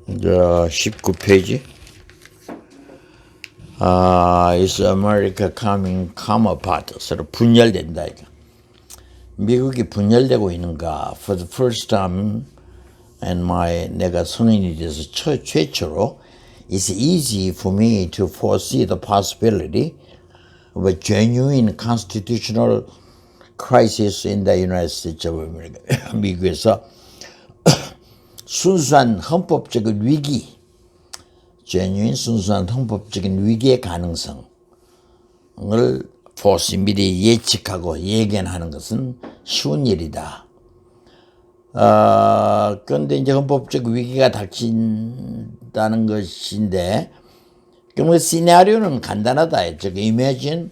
19페이지. Is America come apart? 서로 분열된다. 이거. 미국이 분열되고 있는가? For the first time, 내가 성인이 돼서 최초로, it's easy for me to foresee the possibility of a genuine constitutional crisis in the United States of America. 미국에서 순수한 헌법적인 위기, 순수한 헌법적인 위기의 가능성을 미리 예측하고 예견하는 것은 쉬운 일이다. 그런데 이제 헌법적 위기가 닥친다는 것인데, 그러면 시나리오는 간단하다. 즉, imagine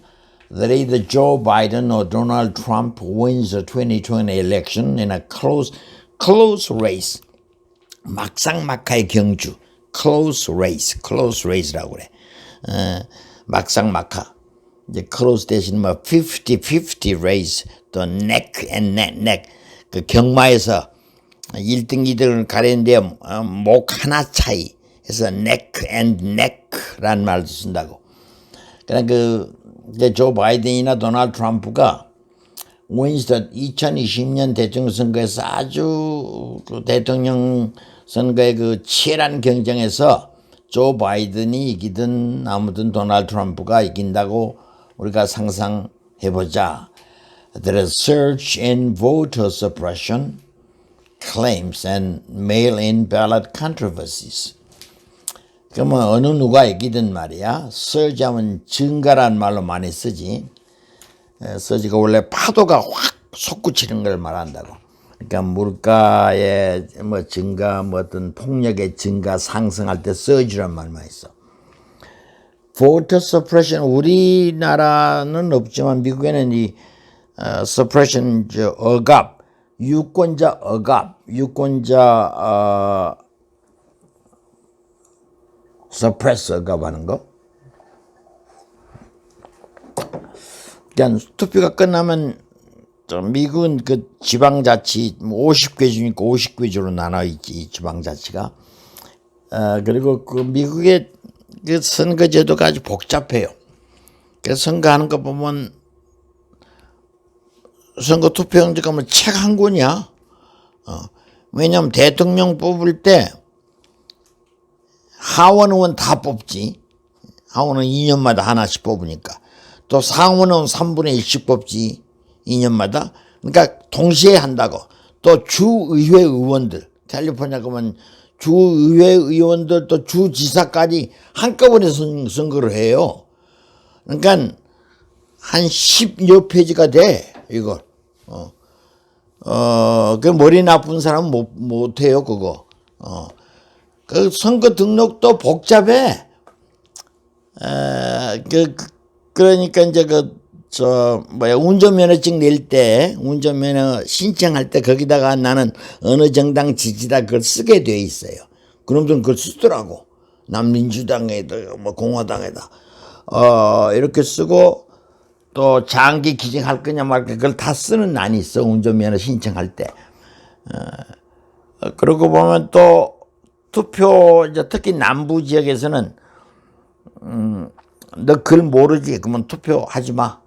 that either Joe Biden or Donald Trump wins the 2020 election in a close race. 막상막하의 경주. close race라고 그래. 막상막하. 이제 close 대신 50-50 race, 또 neck and neck. 그 경마에서 1등, 2등을 가리는데 목 하나 차이 해서 neck and neck라는 말도 쓴다고. 그러니까 이제 조 바이든이나 도널드 트럼프가 윈스턴 2020년 대통령 선거에서 아주 대통령 선거의 치열한 경쟁에서 조 바이든이 이기든 아무튼 도널드 트럼프가 이긴다고 우리가 상상해보자. There is surge in voter suppression claims and mail-in ballot controversies. 그러면 어느 누가 이기든 말이야. surge하면 증가라는 말로 많이 쓰지. surge가 원래 파도가 확 솟구치는 걸 말한다고. 그러니까 물가의 증가, 어떤 폭력의 증가, 상승할 때 surge란 말만 있어. voter suppression, 우리나라는 없지만 미국에는 이 suppression, 억압, 유권자 억압, suppress 억압하는 거. 그냥 투표가 끝나면 미국은 그 지방자치 50개 주니까 50개 주로 나눠 있지, 지방자치가. 그리고 그 미국의 그 선거제도가 아주 복잡해요. 그래서 선거하는 거 보면 선거 투표용지 가면 책 한 권이야. 왜냐면 대통령 뽑을 때 하원 의원 다 뽑지. 하원은 2년마다 하나씩 뽑으니까. 또 상원 의원 3분의 1씩 뽑지. 2년마다. 그러니까 동시에 한다고. 또 주의회 의원들. 캘리포니아 가면 주의회 의원들 또 주지사까지 한꺼번에 선거를 해요. 그러니까 한 10여 페이지가 돼, 이거. 그 머리 나쁜 사람은 못 해요, 그거. 그 선거 등록도 복잡해. 그러니까 이제 운전면허증 낼 때, 운전면허 신청할 때 거기다가 나는 어느 정당 지지다 그걸 쓰게 돼 있어요. 그놈들은 그걸 쓰더라고. 난 민주당에다, 공화당에다. 이렇게 쓰고, 또 장기 기증할 거냐 말까 그걸 다 쓰는 난이 있어. 운전면허 신청할 때. 그러고 보면 또 투표, 이제 특히 남부 지역에서는 너 글 모르지? 그러면 투표하지 마.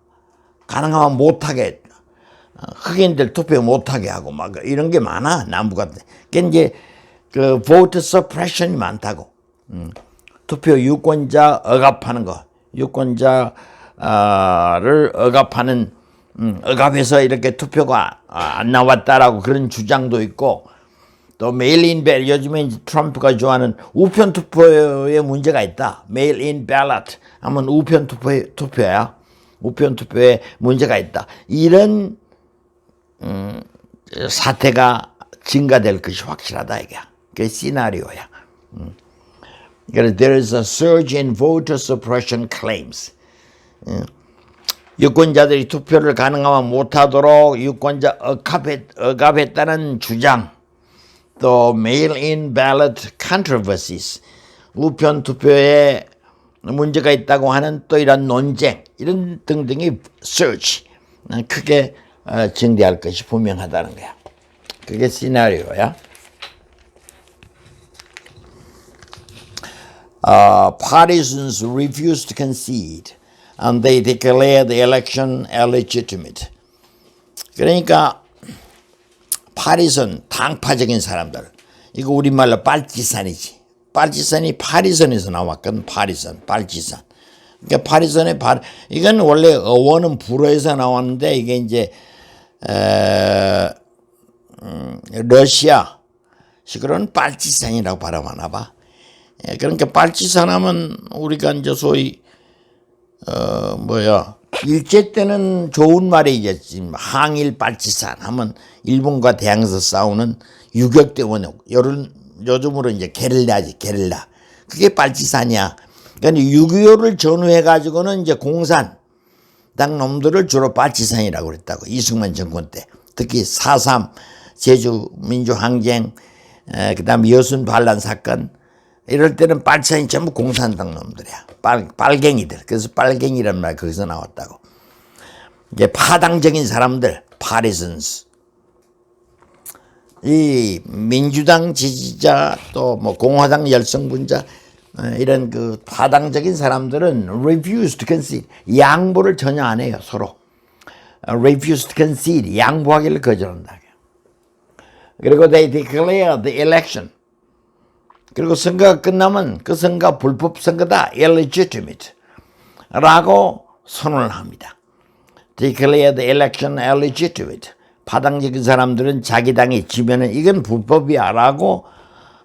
가능하면 못하게. 흑인들 투표 못하게 하고 막 이런 게 많아, 남부 같은. 그게 이제 그 voter suppression이 많다고. 투표 유권자 억압하는 거. 유권자를 억압하는, 억압해서 이렇게 투표가 안 나왔다라고 그런 주장도 있고, 또 메일인 벨, 요즘에 이제 트럼프가 좋아하는 우편 투표에 문제가 있다. 메일인 벨럿 하면 우편 투표야. 우편 투표에 문제가 있다. 이런 사태가 증가될 것이 확실하다, 이게. 그게 시나리오야. 그래서 there is a surge in voter suppression claims. 유권자들이 투표를 가능하면 못하도록 유권자 억압했다는 주장. 또 mail-in ballot controversies, 우편 투표에 문제가 있다고 하는 또 이런 논쟁, 이런 등등이 surge, 크게 증대할 것이 분명하다는 거야. 그게 시나리오야. partisans refused to concede and they declared the election illegitimate. 그러니까 파리선, 당파적인 사람들. 이거 우리말로 빨치산이지. 빨치산이 파리선에서 나왔거든. 파리선, 빨치산. 그러니까 파리선의 이건 원래 어원은 불어에서 나왔는데 이게 이제 러시아 식으로는 빨치산이라고 발음하나 봐. 그러니까 빨치산 하면 우리가 이제 소위 일제 때는 좋은 말이겠지. 항일 빨치산 하면 일본과 대항에서 싸우는 유격 때문에 요즘으로 이제 게릴라지, 게릴라. 그게 빨치산이야. 그러니까 6.25를 전후해 가지고는 이제 공산당 놈들을 주로 빨치산이라고 그랬다고. 이승만 정권 때. 특히 4.3 제주 민주항쟁, 그다음 여순 반란 사건 이럴 때는 빨치산이 전부 공산당 놈들이야. 빨갱이들. 그래서 빨갱이란 말 거기서 나왔다고. 이게 파당적인 사람들, partisans. 이 민주당 지지자 또 뭐 공화당 열성분자 이런 그 파당적인 사람들은 refuse to concede. 양보를 전혀 안 해요, 서로. refuse to concede. 양보하기를 거절한다. 그리고 they declare the election. 그리고 선거가 끝나면 그 선거가 불법 선거다. illegitimate. 라고 선언을 합니다. declare the election illegitimate. 파당적인 사람들은 자기 당이 지면은 이건 불법이야 라고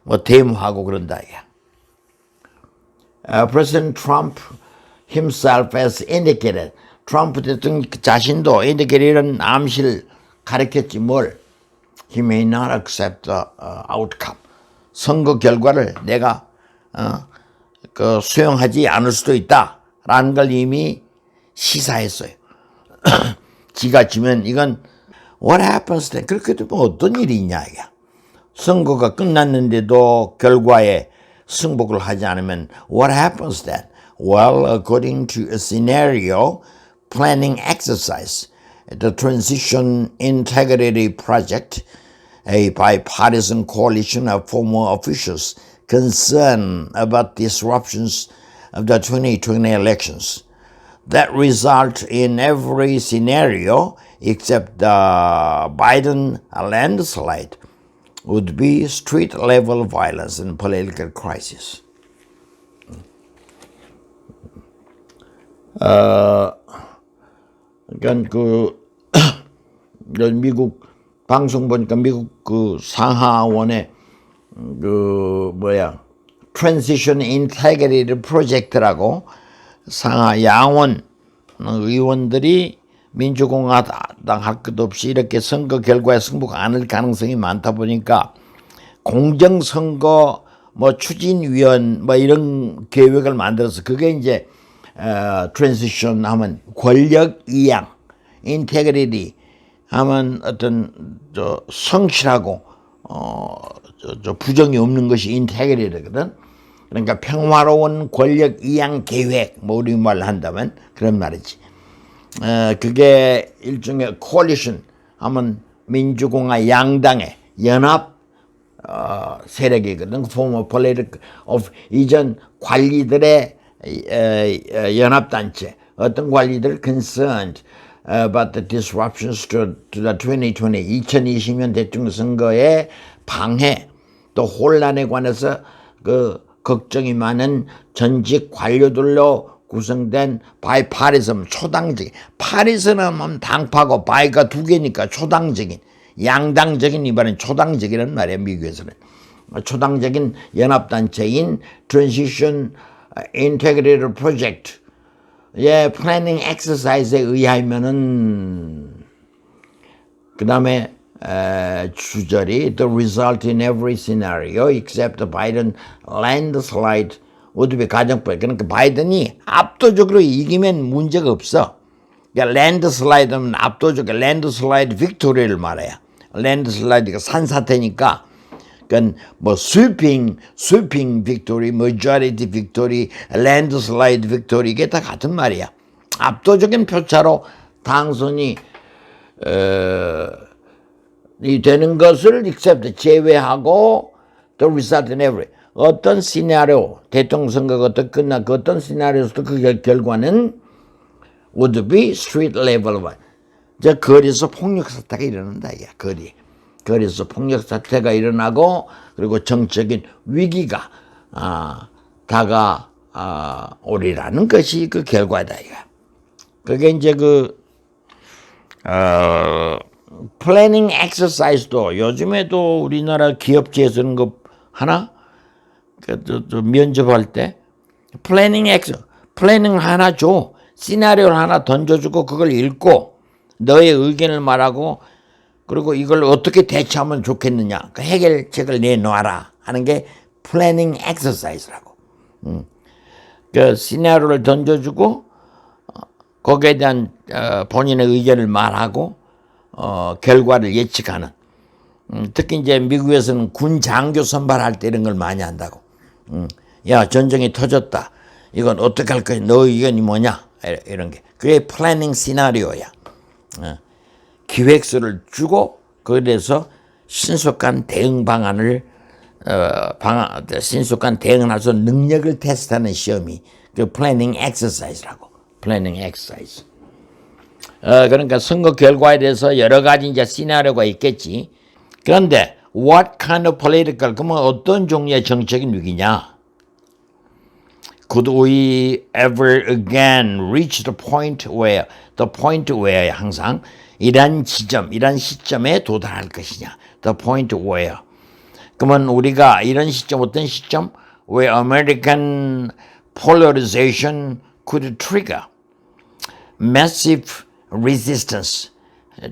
뭐 데모하고 그런다. President Trump himself has indicated. 트럼프 대통령 자신도 indicated 이런 암시를 가르쳤지 뭘. He may not accept the outcome. 선거 결과를 내가 수용하지 않을 수도 있다라는 걸 이미 시사했어요. 지가 지면 이건 what happens then? 그렇게 되면 어떤 일이 있냐 이게. 선거가 끝났는데도 결과에 승복을 하지 않으면 what happens then? Well, according to a scenario planning exercise, the Transition Integrity Project, a bipartisan coalition of former officials concerned about disruptions of the 2020 elections that result in every scenario except the Biden landslide would be street-level violence and political crisis. 그러니까 미국 방송 보니까 미국 그 상하원의 Transition Integrity Project라고 상하 양원 의원들이 민주공화당 할 것 없이 이렇게 선거 결과에 승복 안 할 가능성이 많다 보니까 공정선거 추진위원 이런 계획을 만들어서 그게 이제 트랜지션 하면 권력 이양, 인테그리티 하면 어떤 성실하고 부정이 없는 것이 인테그리티거든. 그러니까 평화로운 권력 이양 계획, 우리말로 한다면 그런 말이지. 그게 일종의 coalition 하면 민주공화 양당의 연합 세력이거든. former political of 이전 관리들의 연합단체. 어떤 관리들 concerned about the disruptions to the 2020 대통령 선거의 방해 또 혼란에 관해서 걱정이 많은 전직 관료들로 구성된 바이파리즘 초당적인 파리즘 하면 당파고 바이가 두 개니까 초당적인 양당적인 이번엔 초당적이라는 말이에요. 미국에서는 초당적인 연합단체인 Transition Integrity Project 플래닝 엑서사이즈에 의하면은 그 다음에 주절이 the result in every scenario except the Biden landslide would be 가정법. 그러니까 바이든이 압도적으로 이기면 문제가 없어. 그러니까 랜드슬라이드는 압도적인 랜드슬라이드 빅토리를 말해요. 랜드슬라이드가 산사태니까 그건 sweeping victory, majority victory, landslide victory 이게 다 같은 말이야. 압도적인 표차로 당선이 이 되는 것을 except 제외하고 the result in every 어떤 시나리오, 대통령 선거가 어떻게 끝나 그 어떤 시나리오에서도 그 결과는 would be street level one. 저 거리에서 폭력 사태가 일어난다. 야, 거리에서 폭력 사태가 일어나고 그리고 정적인 위기가 다가오리라는 것이 그 결과다. 이가. 그게 이제 플래닝 엑서사이즈도 요즘에도 우리나라 기업체에서는 거 하나 면접할 때 플래닝 하나 줘. 시나리오를 하나 던져주고 그걸 읽고 너의 의견을 말하고 그리고 이걸 어떻게 대처하면 좋겠느냐 그 해결책을 내놓아라 하는 게 플래닝 엑서사이즈라고. 그 시나리오를 던져주고 거기에 대한 본인의 의견을 말하고 결과를 예측하는. 특히 이제 미국에서는 군 장교 선발할 때 이런 걸 많이 한다고. 야, 전쟁이 터졌다. 이건 어떻게 할 거야? 너 의견이 뭐냐? 이런 게. 그게 플래닝 시나리오야. 기획서를 주고 그래서 신속한 대응 방안을 신속한 대응을 해서 능력을 테스트하는 시험이 그 플래닝 엑서사이즈라고. 플래닝 엑서사이즈. 그러니까 선거 결과에 대해서 여러 가지 이제 시나리오가 있겠지. 그런데 what kind of political, 그러면 어떤 종류의 정책인 위기냐? Could we ever again reach the point where 항상 이런 시점에 도달할 것이냐? The point where. 그러면 우리가 이런 시점, 어떤 시점? Where American polarization could trigger massive resistance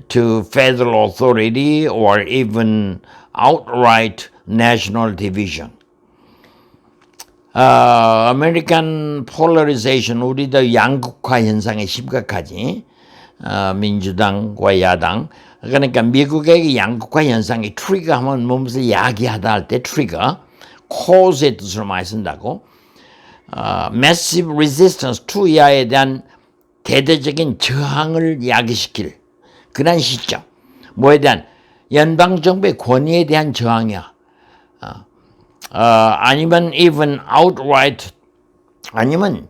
to federal authority or even outright national division. American polarization, 우리도 양극화 현상이 심각하지. 민주당과 야당. 그러니까 미국의 양극화 현상이 트리거하면 몸에서 이야기하다 할 때 트리거, cause의 뜻으로 많이 쓴다고. massive resistance to 이하에 대한 대대적인 저항을 야기시킬 그런 시점. 뭐에 대한? 연방정부의 권위에 대한 저항이야. 아니면 even outright, 아니면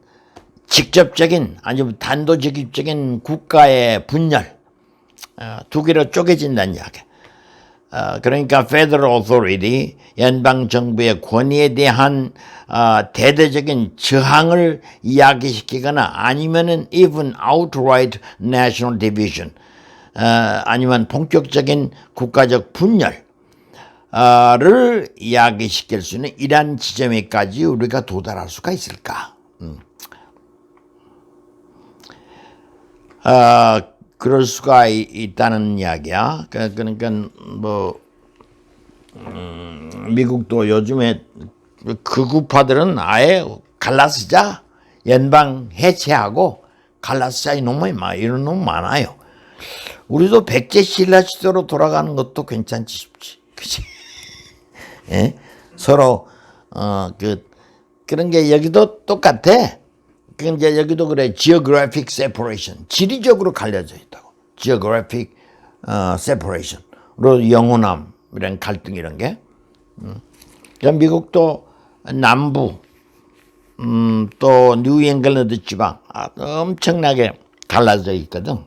직접적인, 아니면 단도직입적인 국가의 분열, 두 개로 쪼개진다는 이야기. 그러니까 federal authority, 연방정부의 권위에 대한 대대적인 저항을 이야기시키거나 아니면은 even outright national division, 아니면 본격적인 국가적 분열을 이야기시킬 수 있는 이러한 지점에까지 우리가 도달할 수가 있을까? 그럴 수가 있다는 이야기야. 그러니까 미국도 요즘에 극우파들은 아예 갈라쓰자, 연방 해체하고 갈라쓰자 이런 놈 많아요. 우리도 백제 신라 시대로 돌아가는 것도 괜찮지 싶지, 그치? 예? 서로 그런 게 여기도 똑같아. 이제 여기도 그래. geographic separation. 지리적으로 갈려져 있다고. geographic separation으로 영호남 이런 갈등 이런 게. 그러니까 미국도 남부 또 뉴잉글랜드 지방 엄청나게 갈라져 있거든.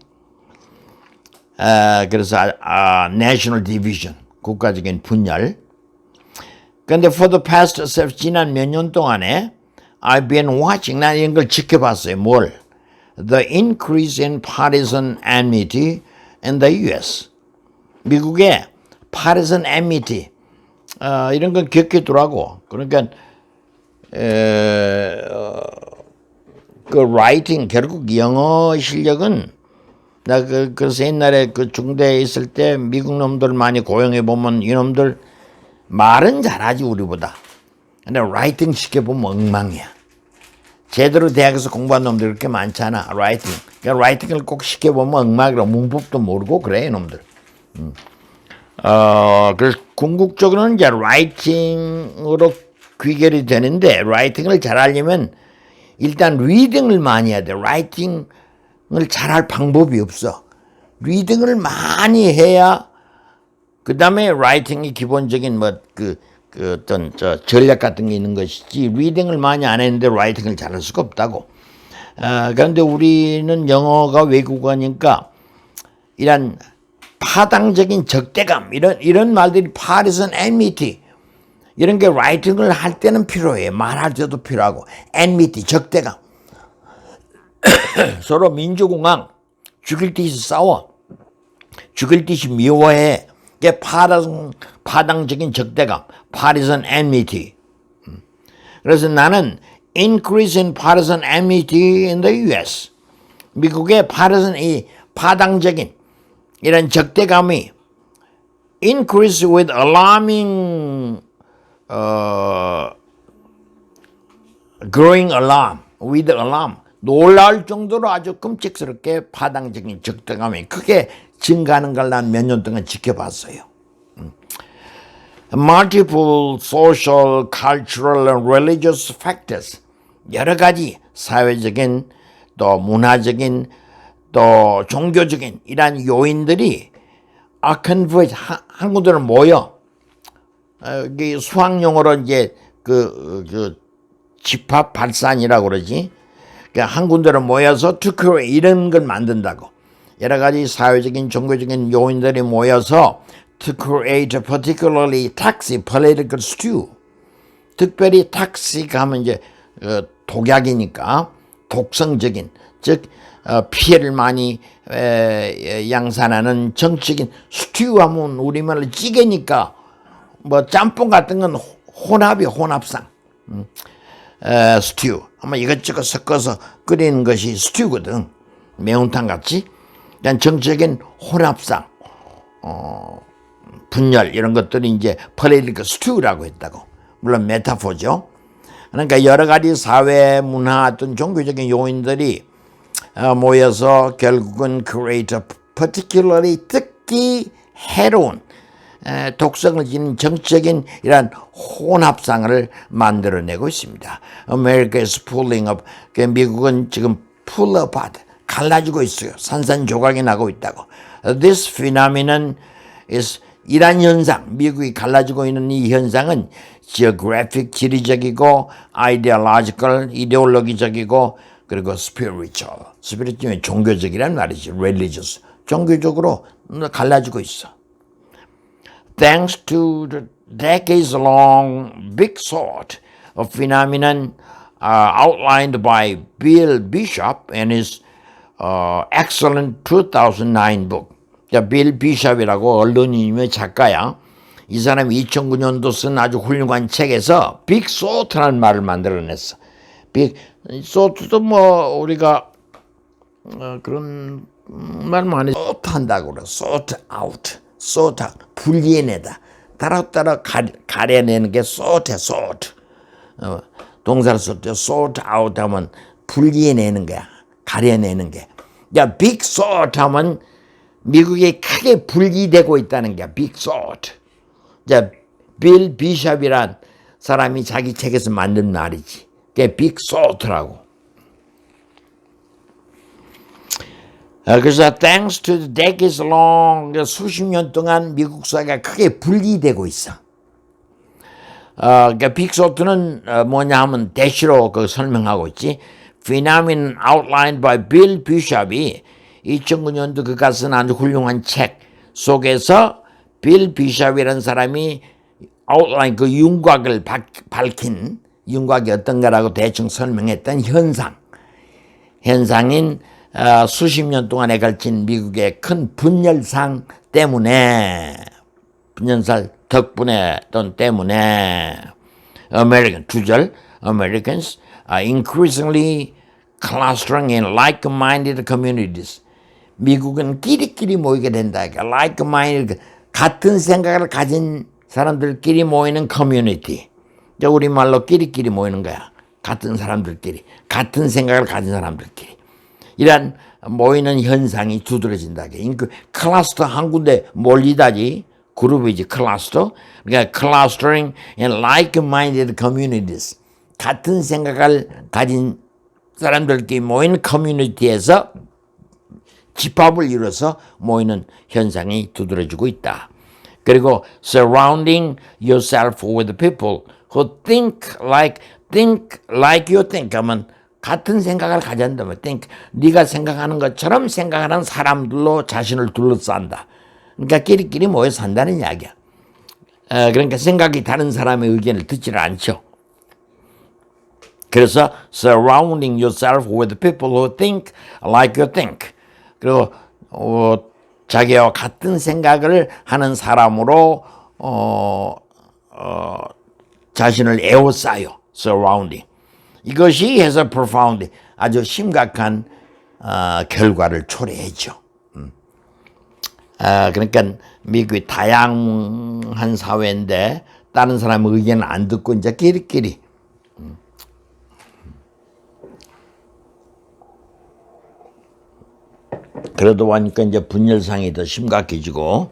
그래서 national division, 국가적인 분열. 그런데 for the past 지난 몇 년 동안에 I've been watching, 난 이런 걸 지켜봤어요. 뭘? The increase in partisan enmity in the U.S. 미국의 partisan enmity, 이런 건 겪겠더라고. 그러니까 그 writing, 결국 영어 실력은 나 그래서 옛날에 그 중대에 있을 때 미국 놈들 많이 고용해 보면 이놈들 말은 잘하지 우리보다. 근데 라이팅 시켜보면 엉망이야. 제대로 대학에서 공부한 놈들 그렇게 많잖아. 라이팅. 그러니까 라이팅을 꼭 시켜보면 엉망이라고. 문법도 모르고 그래 이놈들. 그래서 궁극적으로는 이제 라이팅으로 귀결이 되는데 라이팅을 잘하려면 일단 리딩을 많이 해야 돼. 라이팅을 잘할 방법이 없어. 리딩을 많이 해야 그 다음에 라이팅이 기본적인 그 어떤 전략 같은 게 있는 것이지 리딩을 많이 안 했는데 라이팅을 잘할 수가 없다고. 그런데 우리는 영어가 외국어니까 이런 파당적인 적대감 이런 말들이 partisan enmity 이런 게 라이팅을 할 때는 필요해. 말할 때도 필요하고 enmity 적대감 서로 민주공항 죽일 듯이 싸워 죽일 듯이 미워해. 그게 파당적인 적대감 partisan enmity. 그래서 나는 increase in partisan enmity in the US 미국의 이 파당적인 이런 적대감이 increase with alarming growing alarm with alarm 놀라울 정도로 아주 끔찍스럽게 파당적인 적대감이 크게 증가하는 걸 난 몇 년 동안 지켜봤어요. Multiple social, cultural, and religious factors 여러 가지 사회적인 또 문화적인 또 종교적인 이러한 요인들이 converge 한 군데로 모여 수학용어로 이제 그 집합 발산이라고 그러지. 한 군데로 모여서 투크로 이런 걸 만든다고. 여러 가지 사회적인 종교적인 요인들이 모여서 to create a particularly toxic political stew. 특별히 toxic 하면 이제 독약이니까 독성적인 즉 피해를 많이 양산하는 정치적인 스튜 하면 우리말로 찌개니까 뭐 짬뽕 같은 건 혼합상 스튜 아마 이것저것 섞어서 끓이는 것이 스튜거든. 매운탕 같이. 그냥 정치적인 혼합상 분열 이런 것들이 이제 political stew라고 했다고. 물론 메타포죠. 그러니까 여러 가지 사회, 문화, 어떤 종교적인 요인들이 모여서 결국은 create a particularly 특히 해로운 독성을 지닌 정치적인 이러한 혼합상을 만들어내고 있습니다. America is pulling up. 미국은 지금 pull apart, 갈라지고 있어요. 산산조각이 나고 있다고. This phenomenon is 이란 현상, 미국이 갈라지고 있는 이 현상은 geographic, 지리적이고 ideological, 이데올로기적이고 그리고 spiritual, spiritual 종교적이란 말이지. religious, 종교적으로 갈라지고 있어. Thanks to the decades-long big sort of phenomenon outlined by Bill Bishop in his excellent 2009 book. 빌 비숍이라고 언론인이며 작가야. 이 사람이 2009년도 쓴 아주 훌륭한 책에서 빅 소트라는 말을 만들어냈어. 빅 소트도 뭐 우리가 그런 말 많이 소트 한다고 그래. 소트 아웃, 소트 분리해내다. 따로따로 가려내는 게 소트야. 소트. 동사를 쓸 때 소트 아웃 하면 분리해내는 거야. 가려내는 게. 야, 빅 소트 하면 미국이 크게 분리되고 있다는 게 빅 소트. 자, 빌 비숍이란 사람이 자기 책에서 만든 말이지. 그게 빅 소트라고. 그래서 thanks to the decades long 수십 년 동안 미국 사회가 크게 분리되고 있어. 그러니까 빅 소트는 뭐냐 하면 대시로 설명하고 있지. Phenomenon outlined by Bill Bishop이 2009년도 그가 쓴 아주 훌륭한 책 속에서 빌 비숍이라는 사람이 아웃라인 그 윤곽을 밝힌 윤곽이 어떤가라고 대충 설명했던 현상인 수십 년 동안에 걸친 미국의 큰 분열상 때문에 분열살 덕분에 또는 때문에 American 두절 Americans are increasingly clustering in like-minded communities. 미국은 끼리끼리 모이게 된다. like-minded, 같은 생각을 가진 사람들끼리 모이는 커뮤니티. 우리말로 끼리끼리 모이는 거야. 같은 사람들끼리. 같은 생각을 가진 사람들끼리. 이런 모이는 현상이 두드러진다. 클러스터 한 군데 몰리다지. 그룹이지, 클러스터. 그러니까 clustering in like-minded communities. 같은 생각을 가진 사람들끼리 모이는 커뮤니티에서 집합을 이뤄서 모이는 현상이 두드러지고 있다. 그리고 surrounding yourself with people who think like you think 하면 같은 생각을 가진다면 think 네가 생각하는 것처럼 생각하는 사람들로 자신을 둘러싼다. 그러니까 끼리끼리 모여 산다는 이야기야. 그러니까 생각이 다른 사람의 의견을 듣지를 않죠. 그래서 surrounding yourself with people who think like you think. 그리고 자기와 같은 생각을 하는 사람으로 자신을 에워싸요. surrounding. 이것이 has a profound, 아주 심각한 결과를 초래했죠. 그러니까 미국이 다양한 사회인데 다른 사람의 의견을 안 듣고 이제 끼리끼리 그러다 보니까 이제 분열상이 더 심각해지고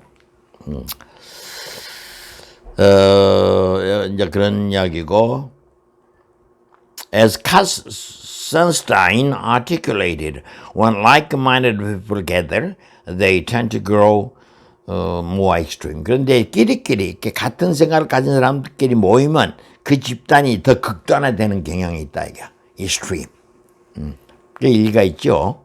이제 그런 이야기고 as Cass Sunstein articulated, when like-minded people gather, they tend to grow more extreme. 그런데 끼리끼리 이렇게 같은 생각을 가진 사람들끼리 모이면 그 집단이 더 극단화되는 경향이 있다 이게 extreme. 그 일리가 있죠.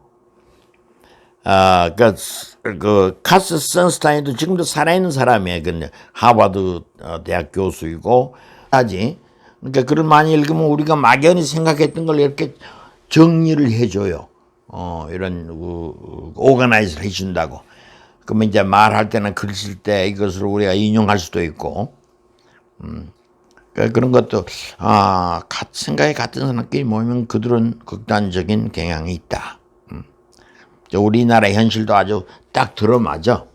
그 카스 선스타인도 지금도 살아있는 사람이에요. 근데 하버드 대학 교수이고 하지. 그러니까 글을 많이 읽으면 우리가 막연히 생각했던 걸 이렇게 정리를 해줘요. 이런 오가나이즈를 해준다고. 그러면 이제 말할 때나 글 쓸 때 이것을 우리가 인용할 수도 있고, 그런 것도 생각이 같은 사람끼리 모이면 그들은 극단적인 경향이 있다. 우리나라 현실도 아주 딱 들어맞아.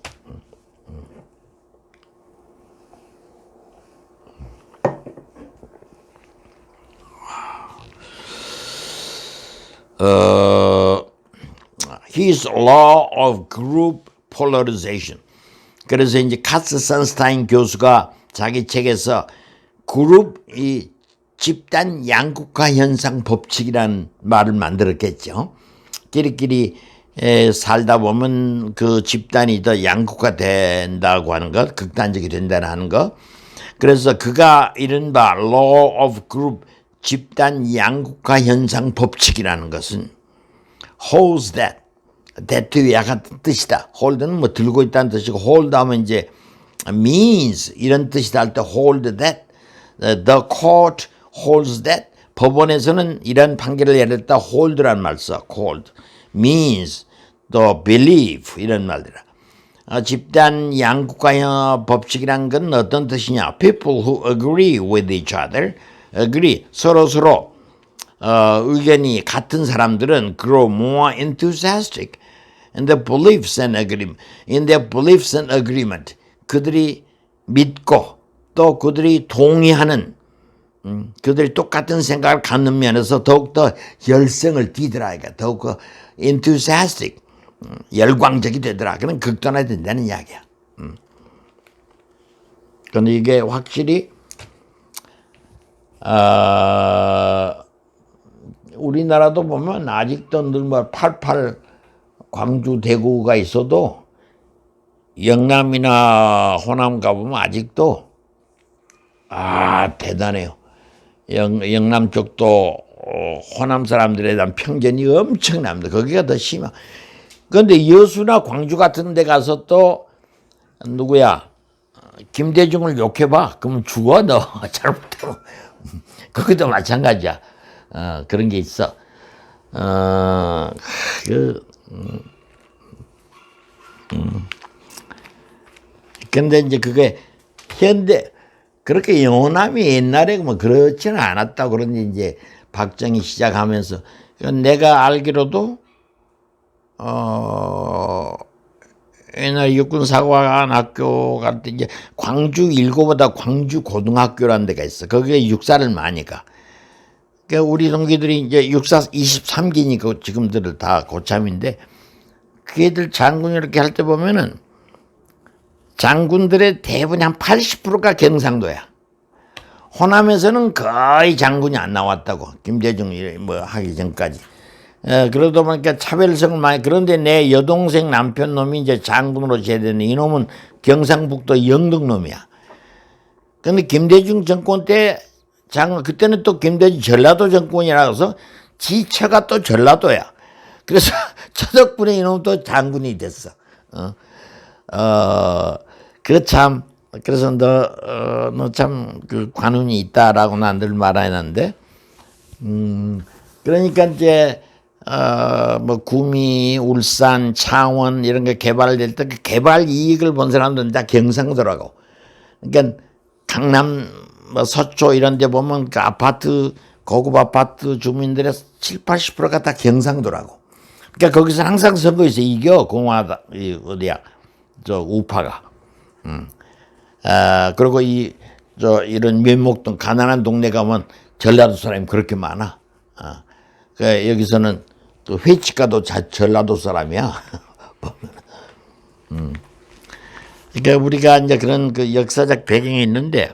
His law of group polarization. 그래서 이제 카스 선스타인 교수가 자기 책에서 그룹 이 집단 양극화 현상 법칙이라는 말을 만들었겠죠. 끼리끼리 살다 보면 그 집단이 더 양극화 된다고 하는 것, 극단적이 된다는 것. 그래서 그가 이른바 law of group 집단 양극화 현상 법칙이라는 것은 holds that 약간 뜻이다. hold는 뭐 들고 있다는 뜻이고 hold 하면 이제 means 이런 뜻이다 할 때 hold that the court holds that 법원에서는 이런 판결을 내렸다 hold란 말 써. hold means the belief 이런 말들아. 집단 양극화 법칙이란 건 어떤 뜻이냐? People who agree with each other, agree 서로 의견이 같은 사람들은 grow more enthusiastic in their beliefs and agreement. In their beliefs and agreement. 그들이 믿고 또 그들이 동의하는 그들이 똑같은 생각을 갖는 면에서 더욱더 열성을 띠더라. 더욱 enthusiastic, 열광적이 되더라. 그런 극단화된다는 이야기야. 그런데 이게 확실히 우리나라도 보면 아직도 늘 뭐 88 광주 대구가 있어도 영남이나 호남 가보면 아직도 대단해요. 영남 쪽도 호남 사람들에 대한 편견이 엄청납니다. 거기가 더 심하. 그런데 여수나 광주 같은 데 가서 또 누구야 김대중을 욕해봐. 그러면 죽어 너 잘못하면. 거기도 마찬가지야. 그런 게 있어. 근데 이제 그게 현대 그렇게 영호남이 옛날에 뭐 그렇지는 않았다. 그런데 이제 박정희 시작하면서 내가 알기로도 옛날 육군사관학교 갈 때 이제 광주 일고보다 광주 고등학교라는 데가 있어. 거기에 육사를 많이 가. 그러니까 우리 동기들이 이제 육사 23기니까 지금들은 다 고참인데 그 애들 장군 이렇게 할 때 보면은 장군들의 대부분 한 80%가 경상도야. 호남에서는 거의 장군이 안 나왔다고. 김대중 뭐 하기 전까지. 그러다 보니까 차별성을 많이, 그런데 내 여동생 남편 놈이 이제 장군으로 제대는 이놈은 경상북도 영등놈이야. 근데 김대중 정권 때 그때는 또 김대중 전라도 정권이라 해서 지처가 또 전라도야. 그래서 저 덕분에 이놈도 장군이 됐어. 참, 그래서 너 참 그 관운이 있다라고 난 늘 말하는데, 그러니까 이제, 뭐, 구미, 울산, 창원 이런 게 개발될 때 그 개발 이익을 본 사람들은 다 경상도라고. 그러니까 강남, 뭐 서초 이런 데 보면 그 아파트, 고급 아파트 주민들의 7, 80%가 다 경상도라고. 그러니까 거기서 항상 선거에서 이겨, 어디야, 우파가. 그리고 이런 면목동, 가난한 동네 가면 전라도 사람이 그렇게 많아. 그 여기서는 또 회치가도 전라도 사람이야. 그러니까 우리가 이제 그런 그 역사적 배경이 있는데,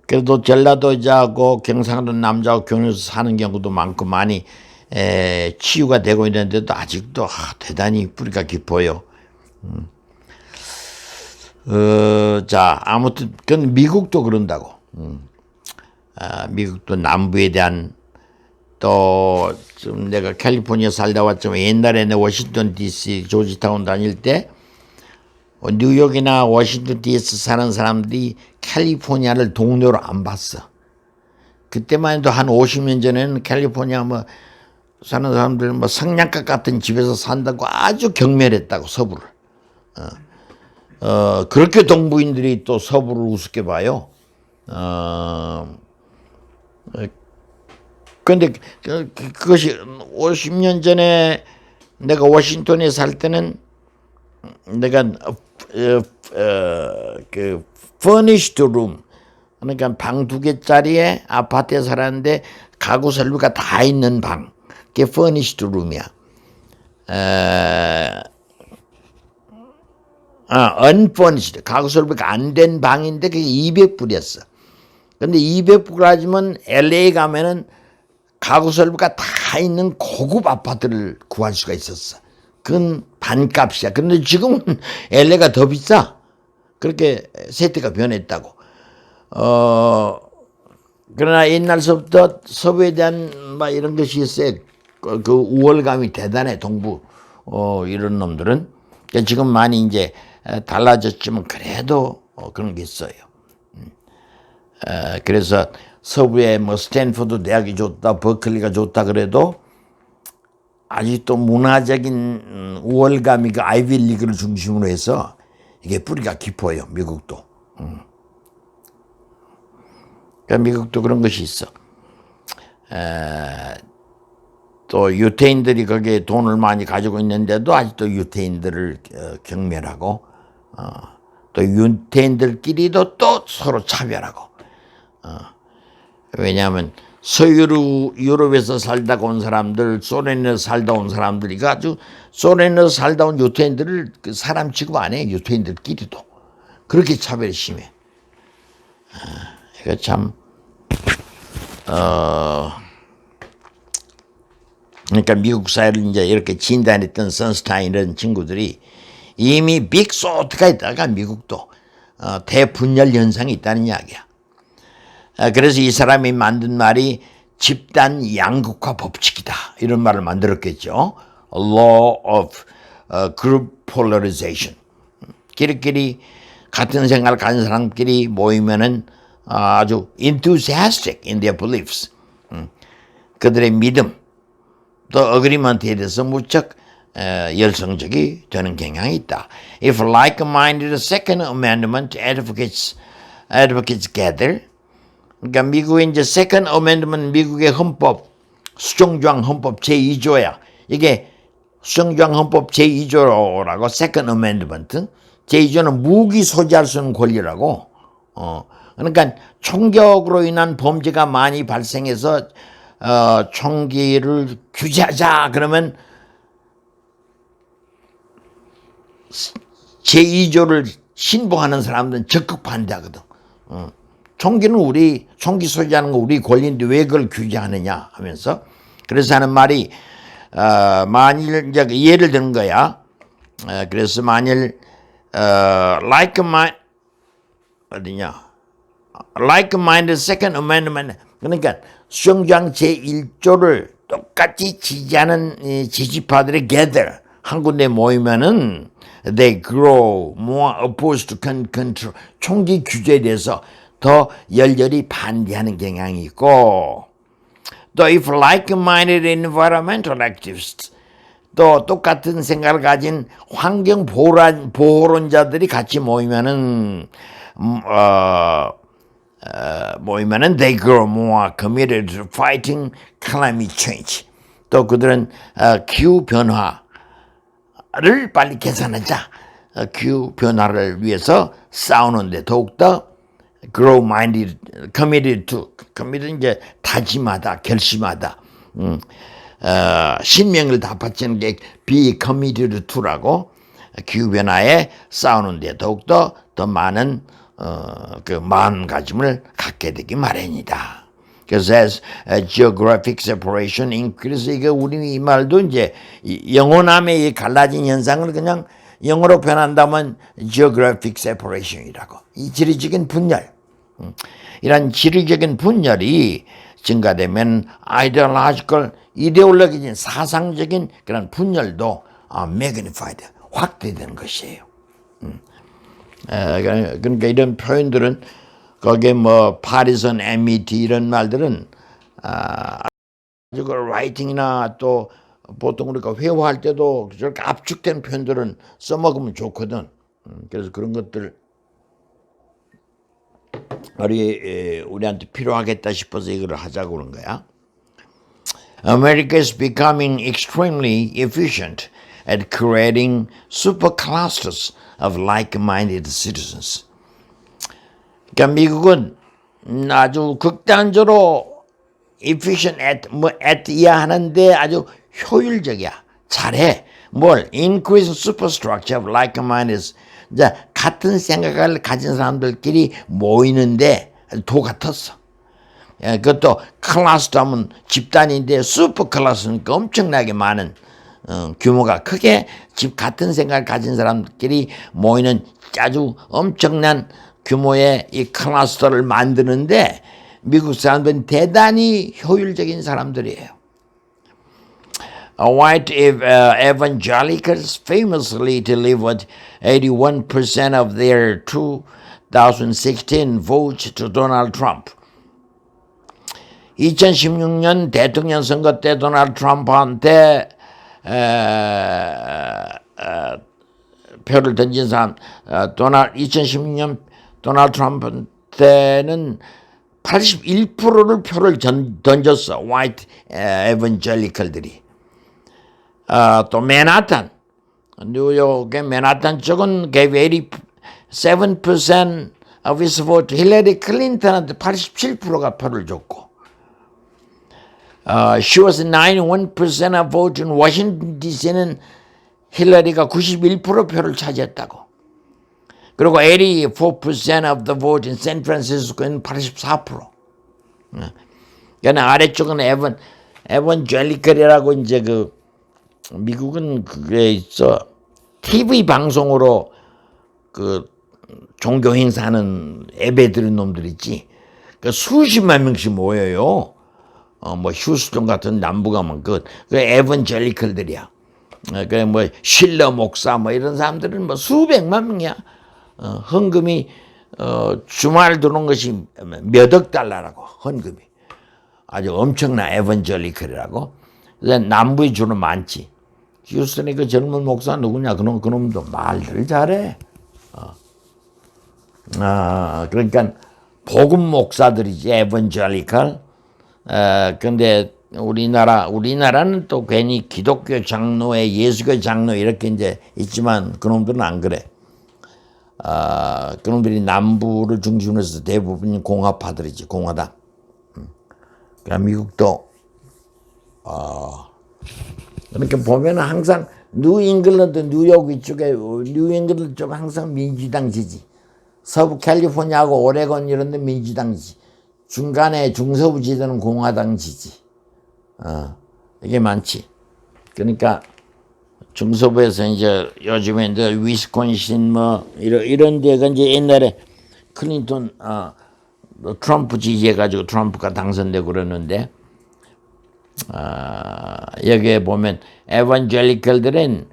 그래도 전라도자하고 경상도 남자하고 결혼해서 사는 경우도 많고 많이 치유가 되고 있는데도 아직도 대단히 뿌리가 깊어요. 자, 아무튼 그건 미국도 그런다고. 미국도 남부에 대한, 또 좀 내가 캘리포니아 살다 왔지만 옛날에는 워싱턴 DC 조지타운 다닐 때 뉴욕이나 워싱턴 DC 사는 사람들이 캘리포니아를 동료로 안 봤어. 그때만 해도 한 50년 전에는 캘리포니아 뭐 사는 사람들 뭐 성냥갑 같은 집에서 산다고 아주 경멸했다고, 서부를. 그렇게 동부인들이 또 서부를 우습게 봐요. 근데 그것이 50년 전에 내가 워싱턴에 살 때는 내가 그 furnished room, 그러니까 방 2개짜리에 아파트에 살았는데 가구 설비가 다 있는 방, 그게 furnished room이야. unfurnished, 가구 설비가 안 된 방인데 그게 200불이었어. 근데 200불 하지만 LA 가면은 가구 설비가 다 있는 고급 아파트를 구할 수가 있었어. 그건 반값이야. 그런데 지금은 LA가 더 비싸. 그렇게 세태가 변했다고. 그러나 옛날서부터 서부에 대한 막 이런 것이 있어요. 그 우월감이 대단해, 동부 이런 놈들은. 지금 많이 이제 달라졌지만 그래도 그런 게 있어요. 그래서 서부에 뭐 스탠포드 대학이 좋다, 버클리가 좋다 그래도 아직도 문화적인 우월감이 그 아이비리그를 중심으로 해서 이게 뿌리가 깊어요, 미국도. 그러니까 미국도 그런 것이 있어. 또 유태인들이 거기에 돈을 많이 가지고 있는데도 아직도 유태인들을 경멸하고, 또 유태인들끼리도 또 서로 차별하고. 왜냐하면 유럽에서 살다가 온 사람들, 소련에서 살다 온 사람들이 아주, 소련에서 살다 온 유태인들을 사람 취급 안 해, 유태인들끼리도. 그렇게 차별이 심해. 이거 참, 그러니까 미국 사회를 이제 이렇게 진단했던 선스타인 이런 친구들이 이미 빅소트가 있다가 미국도 대분열 현상이 있다는 이야기야. 그래서 이 사람이 만든 말이 집단 양극화 법칙이다, 이런 말을 만들었겠죠. Law of Group Polarization. 끼리끼리 같은 생각을 가진 사람끼리 모이면은 아주 enthusiastic in their beliefs. 그들의 믿음, 또 agreement에 대해서 무척 열성적이 되는 경향이 있다. If like-minded Second Amendment advocates gather, 그러니까 미국의 이제 Second Amendment, 미국의 헌법, 수정조항 헌법 제2조야. 이게 수정조항 헌법 제2조라고, Second Amendment. 제2조는 무기 소지할 수 있는 권리라고. 그러니까 총격으로 인한 범죄가 많이 발생해서 총기를 규제하자 그러면 제2조를 신봉하는 사람들은 적극 반대하거든. 총기 소지하는 거 우리 권리인데 왜 그걸 규제하느냐 하면서. 그래서 하는 말이 만일 이제 예를 드는 거야. 그래서 만일 like mind 어디냐? like-minded second amendment 그러니까 수정조항 제1조를 똑같이 지지하는 지지파들이 gather 한 군데 모이면은 they grow more opposed to control 총기 규제에 대해서 더 열렬히 반대하는 경향이 있고 또 if like-minded environmental activists 또 똑같은 생각을 가진 환경 보호론자들이 같이 모이면은 모이면은 they grow more committed to fighting climate change. 또 그들은 기후 변화를 빨리 개선하자. 기후 변화를 위해서 싸우는데 더욱더 grow minded, committed to, committed 이제 다짐하다, 결심하다. 신명을 다 바치는 게 be committed to라고 기후 변화에 싸우는데 더욱더 더 많은 그 마음가짐을 갖게 되기 마련이다. 그래서 as geographic separation increase 이게 우리 이 말도 이제 영혼함의 이 갈라진 현상을 그냥 영어로 변한다면 geographic separation이라고 이 지리적인 분열 이런 지리적인 분열이 증가되면 ideological 이데올로기적인 사상적인 그런 분열도 magnified 확대되는 것이에요. 그러니까 이런 표현들은 거기에 뭐 partisan enmity 이런 말들은 그 라이팅이나 또 보통 우리가 회화할 때도 저렇게 압축된 표현들은 써먹으면 좋거든. 그래서 그런 것들 우리한테 필요하겠다 싶어서 이걸 하자고 그런 거야. America is becoming extremely efficient at creating super clusters of like-minded citizens. 그러니까 미국은 아주 극단적으로 efficient at 이야 하는데 아주 효율적이야. 잘해. 뭘? Increase superstructure of like-minded. 이제 같은 생각을 가진 사람들끼리 모이는데 도 같았어. 그것도 클래스도 하면 집단인데 슈퍼 클래스니까 엄청나게 많은 규모가 크게 같은 생각을 가진 사람들끼리 모이는 아주 엄청난 규모의 이 클러스터를 만드는데 미국 사람들은 대단히 효율적인 사람들이에요. White evangelicals famously delivered 81% of their 2016 votes to Donald Trump. 2016년 대통령 선거 때 도널드 트럼프한테 표를 던진 사람 2016년 도널드 트럼프한테는 81%를 표를 던졌어. 화이트 에반젤리컬들이. 또 맨하탄 뉴욕의 맨하탄 쪽은 gave 87% of his vote 힐러리 클린턴한테 87%가 표를 줬고 she was 91% of vote in Washington DC는 힐러리가 91% 표를 차지했다고. 그리고 84% of the vote in San Francisco는 84%. 그러니까 아래쪽은 에반젤리컬이라고 이제 그 미국은 그게 있어. TV 방송으로 그 종교 행사하는 예배 드리는 놈들 있지. 그 수십만 명씩 모여요. 뭐 휴스턴 같은 남부 가면 그 에반젤리컬들이야. 그 뭐 실러 목사 뭐 이런 사람들은 뭐 수백만 명이야. 헌금이 주말 들어온 것이 몇억 달러라고 헌금이 아주 엄청난 에반젤리컬이라고. 남부의 주는 많지. 휴스턴의 그 젊은 목사 누구냐? 그놈도 말들 잘해. 그러니까 복음 목사들이지 에반젤리컬. 근데 우리나라는 또 괜히 기독교 장로에 예수교 장로 이렇게 이제 있지만 그놈들은 안 그래. 그놈들이 남부를 중심으로 해서 대부분 공화파들이지, 공화당. 그러니까 미국도 그렇게 보면 항상 뉴잉글랜드, 뉴욕 이쪽에 뉴잉글랜드 쪽 항상 민주당 지지. 서부 캘리포니아하고 오레곤 이런 데 민주당 지지. 중간에 중서부 지대는 공화당 지지. 이게 많지. 그러니까 중서부에서 이제 요즘에 늘 위스콘신 뭐 이런 데가 이제 옛날에 클린턴 트럼프 지지해가지고 트럼프가 당선되고 그러는데 여기에 보면 에반젤리컬들은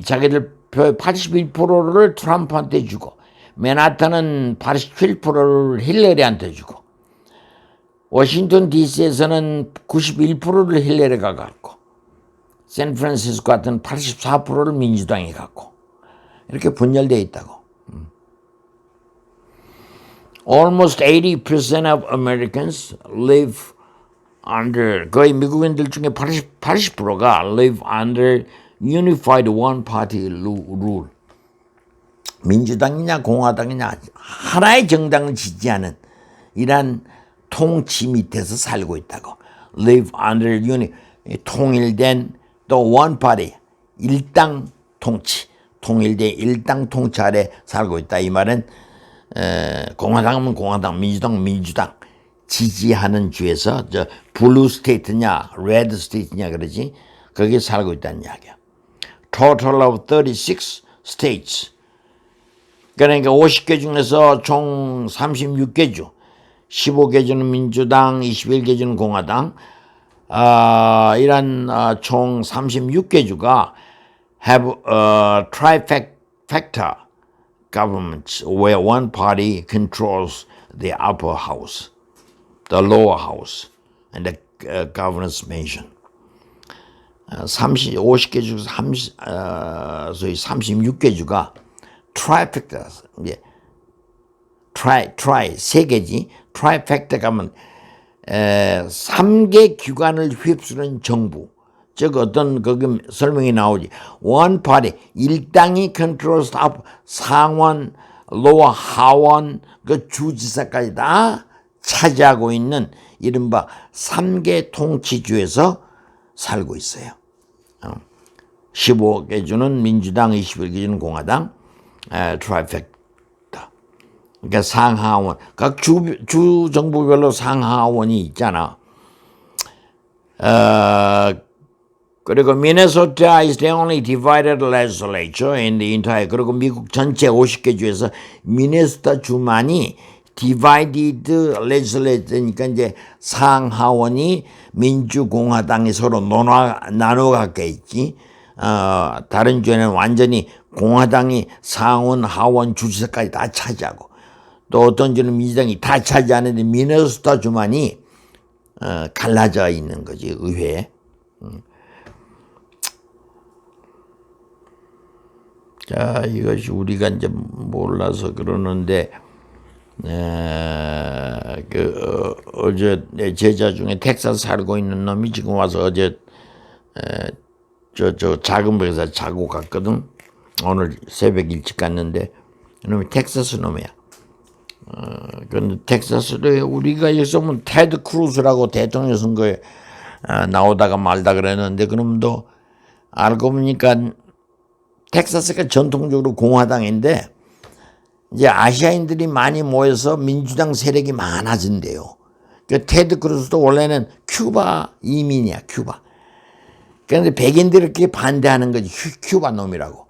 자기들 표 81%를 트럼프한테 주고 맨하탄은 87%를 힐러리한테 주고 워싱턴 DC에서는 91%를 힐러리가 갖고 샌프란시스코 같은 84%를 민주당이 갖고 이렇게 분열되어 있다고. Almost 80% of Americans live under 거의 미국인들 중에 80%가 live under unified one party rule. 민주당이냐 공화당이냐 하나의 정당을 지지하는 이란 통치 밑에서 살고 있다고. live under 통일된 또 one party 일당 통치 통일된 일당 통치 아래 살고 있다. 이 말은 공화당은 공화당, 민주당 지지하는 주에서 저 블루 스테이트냐, 레드 스테이트냐 그러지. 거기에 살고 있다는 이야기야. Total of 36 states. 그러니까 50개 중에서 총 36개 주. 15개 주는 민주당, 21개 주는 공화당. 이런 총 36개 주가 have a trifecta governments where one party controls the upper house, the lower house, and the governor's mansion. 50개 중에서 소위 36개 주가 트라이팩터, 이제 트라이 세 개지. 트라이팩터가 하면 3개 기관을 휩쓰는 정부. 즉 어떤 거기 설명이 나오지. 원 파티 일당이 컨트롤스 업 상원, 로어, 하원, 그 주지사까지 다 차지하고 있는 이른바 3개 통치주에서 살고 있어요. 15개 주는 민주당, 21개 주는 공화당, 트라이팩터. 그러니까 상하원, 각 주 정부별로 상하원이 있잖아. 그리고 Minnesota is the only divided legislature in the entire. 그리고 미국 전체 50개 주에서 미네소타 주만이 divided legislature니까 이제 상하원이 민주공화당이 서로 나눠 갖게 있지. 다른 주에는 완전히 공화당이 상원, 하원, 주지사까지 다 차지하고 또 어떤 주는 민주당이 다 차지하는데 미네소타 주만이 갈라져 있는 거지 의회에. 자, 이것이 우리가 이제 몰라서 그러는데 어제 내 제자 중에 텍사스 살고 있는 놈이 지금 와서 어제 저 작은 배에서 자고 갔거든. 오늘 새벽 일찍 갔는데 놈이 텍사스 놈이야. 그런데 텍사스를 우리가 여기서 보면 테드 크루즈라고 대통령 선거에 나오다가 말다 그랬는데 그놈도 알고 보니까 텍사스가 전통적으로 공화당인데 이제 아시아인들이 많이 모여서 민주당 세력이 많아진대요. 그 테드 크루즈도 원래는 큐바 이민이야, 큐바. 그런데 백인들이 이렇게 반대하는 거지, 큐바 놈이라고.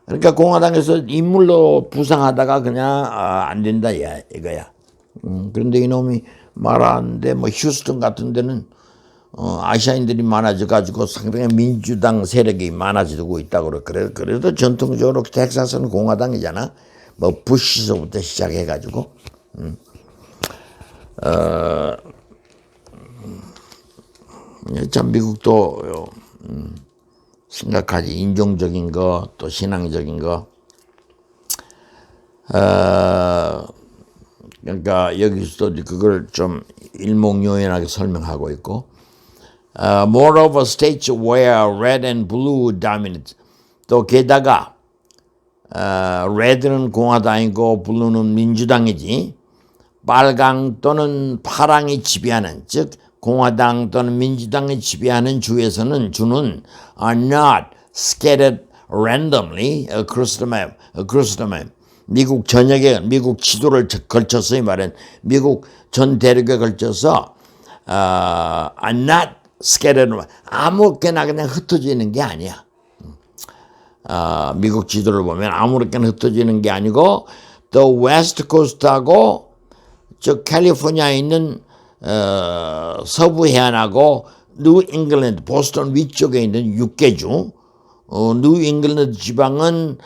그러니까 공화당에서 인물로 부상하다가 그냥 안 된다 이거야. 그런데 이놈이 말하는데 뭐 휴스턴 같은 데는 아시아인들이 많아져가지고 상당히 민주당 세력이 많아지고 있다고 그래. 그래도 전통적으로 텍사스는 공화당이잖아. 뭐 부시서부터 시작해가지고. 참 미국도 심각하지. 인종적인 거 또 신앙적인 거. 그러니까 여기서도 그걸 좀 일목요연하게 설명하고 있고. Moreover, states where red and blue dominate. 또 게다가 red는 공화당이고 blue는 민주당이지. 빨강 또는 파랑이 지배하는, 즉 공화당 또는 민주당이 지배하는 주에서는 주는 are not scattered randomly across the map. 미국 전역에 미국 지도를 걸쳐서 이 말은 미국 전 대륙에 걸쳐서 are not scattered, 아무렇게나 그냥 흩어지는 게 아니야. 미국 지도를 보면 아무렇게나 흩어지는 게 아니고 the west coast하고 저 캘리포니아에 있는 서부 해안하고 뉴 잉글랜드 보스턴 위쪽에 있는 6개주 뉴 잉글랜드 지방은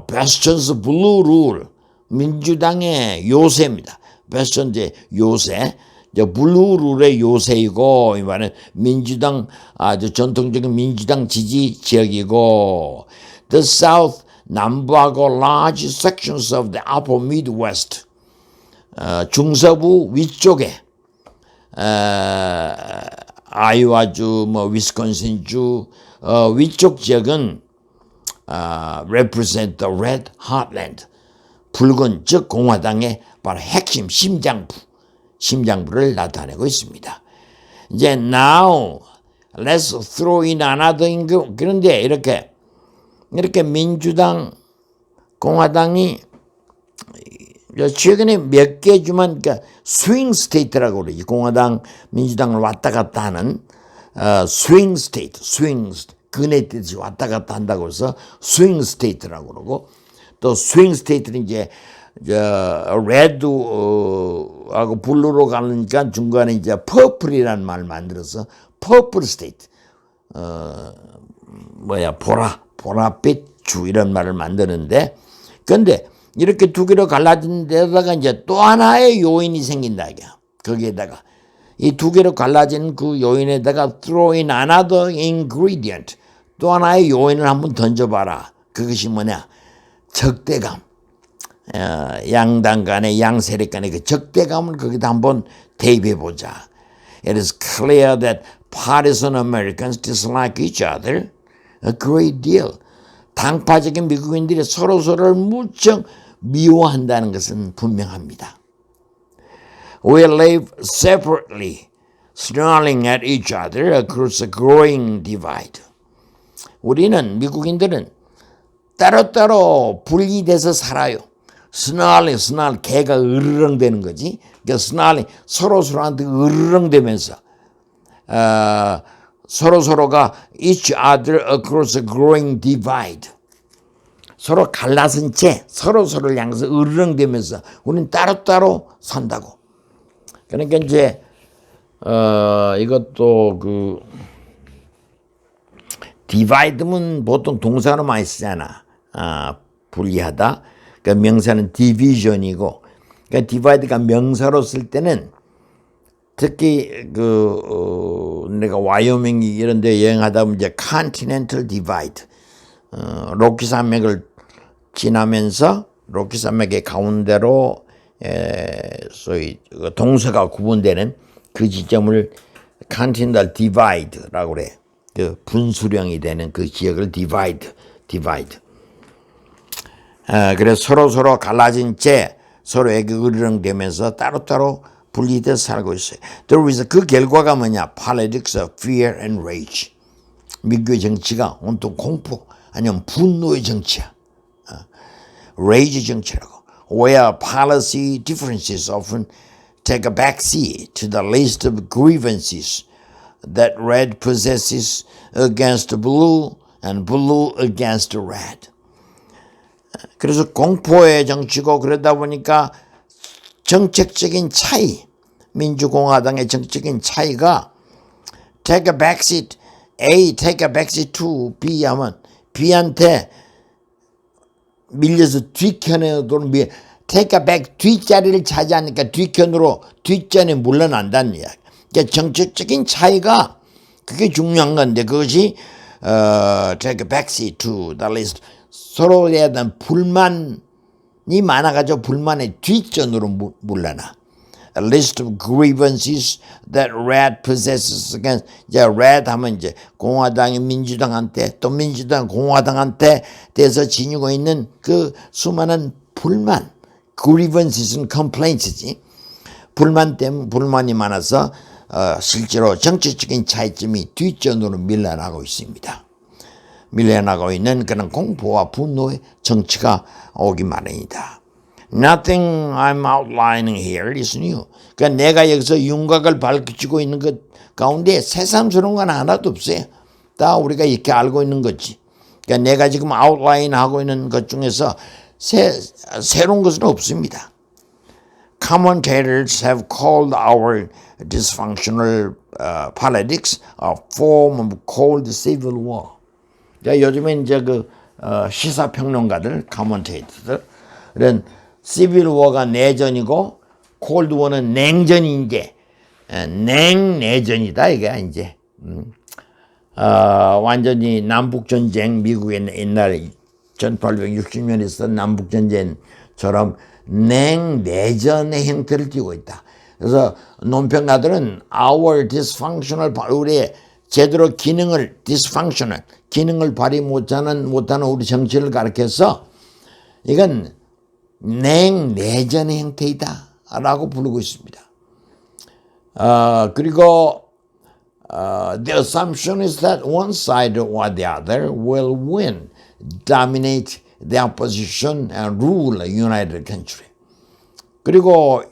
베스턴스 블루 룰 민주당의 요새입니다. 베스턴의 요새 블루 룰의 요새이고 이 말은 민주당 아주 전통적인 민주당 지지 지역이고 the south 남부하고 large sections of the upper midwest 중서부 위쪽에 아이오와주 뭐 위스콘신주 위쪽 지역은 represent the red heartland 붉은 즉 공화당의 바로 핵심 심장부를 나타내고 있습니다. 이제 now let's throw in another 그런데 이렇게 민주당 공화당이 최근에 몇 개 주만 그러니까 스윙 스테이트라고 그러지 공화당 민주당을 왔다 갔다 하는 스윙 스테이트 근의 뜻이 왔다 갔다 한다고 해서 스윙 스테이트라고 그러고 또 스윙 스테이트는 이제 레드하고 블루로 가니까 중간에 이제 퍼플이라는 말을 만들어서 퍼플 스테이트 보랏빛 주 이런 말을 만드는데 근데 이렇게 두 개로 갈라진 데다가 이제 또 하나의 요인이 생긴다 이게야. 거기에다가 이 두 개로 갈라진 그 요인에다가 throw in another ingredient 또 하나의 요인을 한번 던져봐라. 그것이 뭐냐? 적대감. 양당 간의 양세력 간의 그 적대감을 거기다 한번 대입해보자. It is clear that partisan Americans dislike each other a great deal. 당파적인 미국인들이 서로서로를 무척 미워한다는 것은 분명합니다. We live separately, snarling at each other across a growing divide. 우리는 미국인들은 따로따로 분리돼서 살아요. 스날링 개가 으르렁대는 거지. 그러니까 스날링 서로한테 으르렁대면서 서로가 each other across a growing divide. 서로 갈라선 채 서로를 향해서 으르렁대면서 우리는 따로따로 산다고. 그러니까 이제 이것도 그 divide면 보통 동사로 많이 쓰잖아. 분리하다. 그러니까 명사는 division이고, 그러니까 divide가 명사로 쓸 때는 특히 내가 와이오밍 이런 데 여행하다 보면 이제 continental divide, 로키 산맥을 지나면서 로키 산맥의 가운데로 소위 동서가 구분되는 그 지점을 continental divide라고 그래. 그 분수령이 되는 그 지역을 divide. 그래서 서로 갈라진 채 서로에게 으르렁대면서 따로따로 분리돼서 살고 있어요. 그 결과가 뭐냐? Politics of fear and rage. 미국의 정치가 온통 공포 아니면 분노의 정치야. rage 정치라고. Where policy differences often take a backseat to the list of grievances that red possesses against blue and blue against red. 그래서 공포의 정치고 그러다 보니까 정책적인 차이, 민주공화당의 정책적인 차이가 take a backseat, A take a backseat to B 하면 B한테 밀려서 뒷편으로 take a back 뒷자리를 차지하니까 뒷전에 물러난다는 이야기. 그러니까 정책적인 차이가 그게 중요한 건데 그것이 take a backseat to the list. 서로에 대한 불만이 많아가지고 불만의 뒷전으로 물러나. A list of grievances that red possesses against. 이제 red 하면 이제 공화당이 민주당한테 또 민주당 공화당한테 대해서 지니고 있는 그 수많은 불만. Grievances는 complaints지. 불만 때문에 불만이 많아서 실제로 정치적인 차이점이 뒷전으로 밀려나고 있습니다. 밀려나고 있는 그런 공포와 분노의 정치가 오기 마련이다. Nothing I'm outlining here is new. 그러니까 내가 여기서 윤곽을 밝히고 있는 것 가운데 새삼스러운 건 하나도 없어요. 다 우리가 이렇게 알고 있는 거지. 그러니까 내가 지금 아웃라인 하고 있는 것 중에서 새로운 것은 없습니다. Commentators have called our dysfunctional politics a form of cold civil war. 그러니까 요즘에 이제 그 시사평론가들, commentator들은 civil war가 내전이고 cold war는 냉전인데 냉내전이다 이게 이제. 완전히 남북전쟁, 미국의 옛날 1860년에 있었던 남북전쟁처럼 냉내전의 형태를 띠고 있다. 그래서 논평가들은 our dysfunctional, 우리의 제대로 기능을, dysfunctional, 기능을 발휘 못하는 우리 정치를 가리켜서 이건 냉내전의 형태이다 라고 부르고 있습니다. 그리고 the assumption is that one side or the other will win, dominate the opposition and rule a united country. 그리고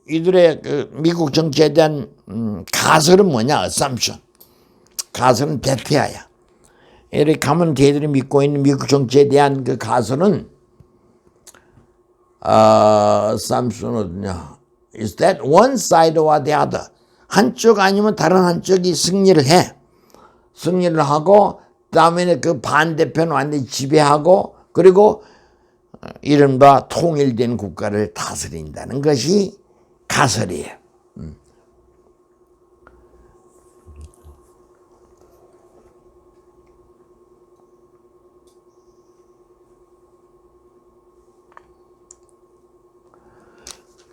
이들의 미국 정치에 대한 가설은 뭐냐? assumption. 가설은 베테아야. 이렇게 가문대들이 믿고 있는 미국 정치에 대한 그 가설은 assumption 어디냐? is that one side or the other. 한쪽 아니면 다른 한쪽이 승리를 해. 승리를 하고 다음에 그 반대편 완전히 지배하고 그리고 이른바 통일된 국가를 다스린다는 것이 가설이에요.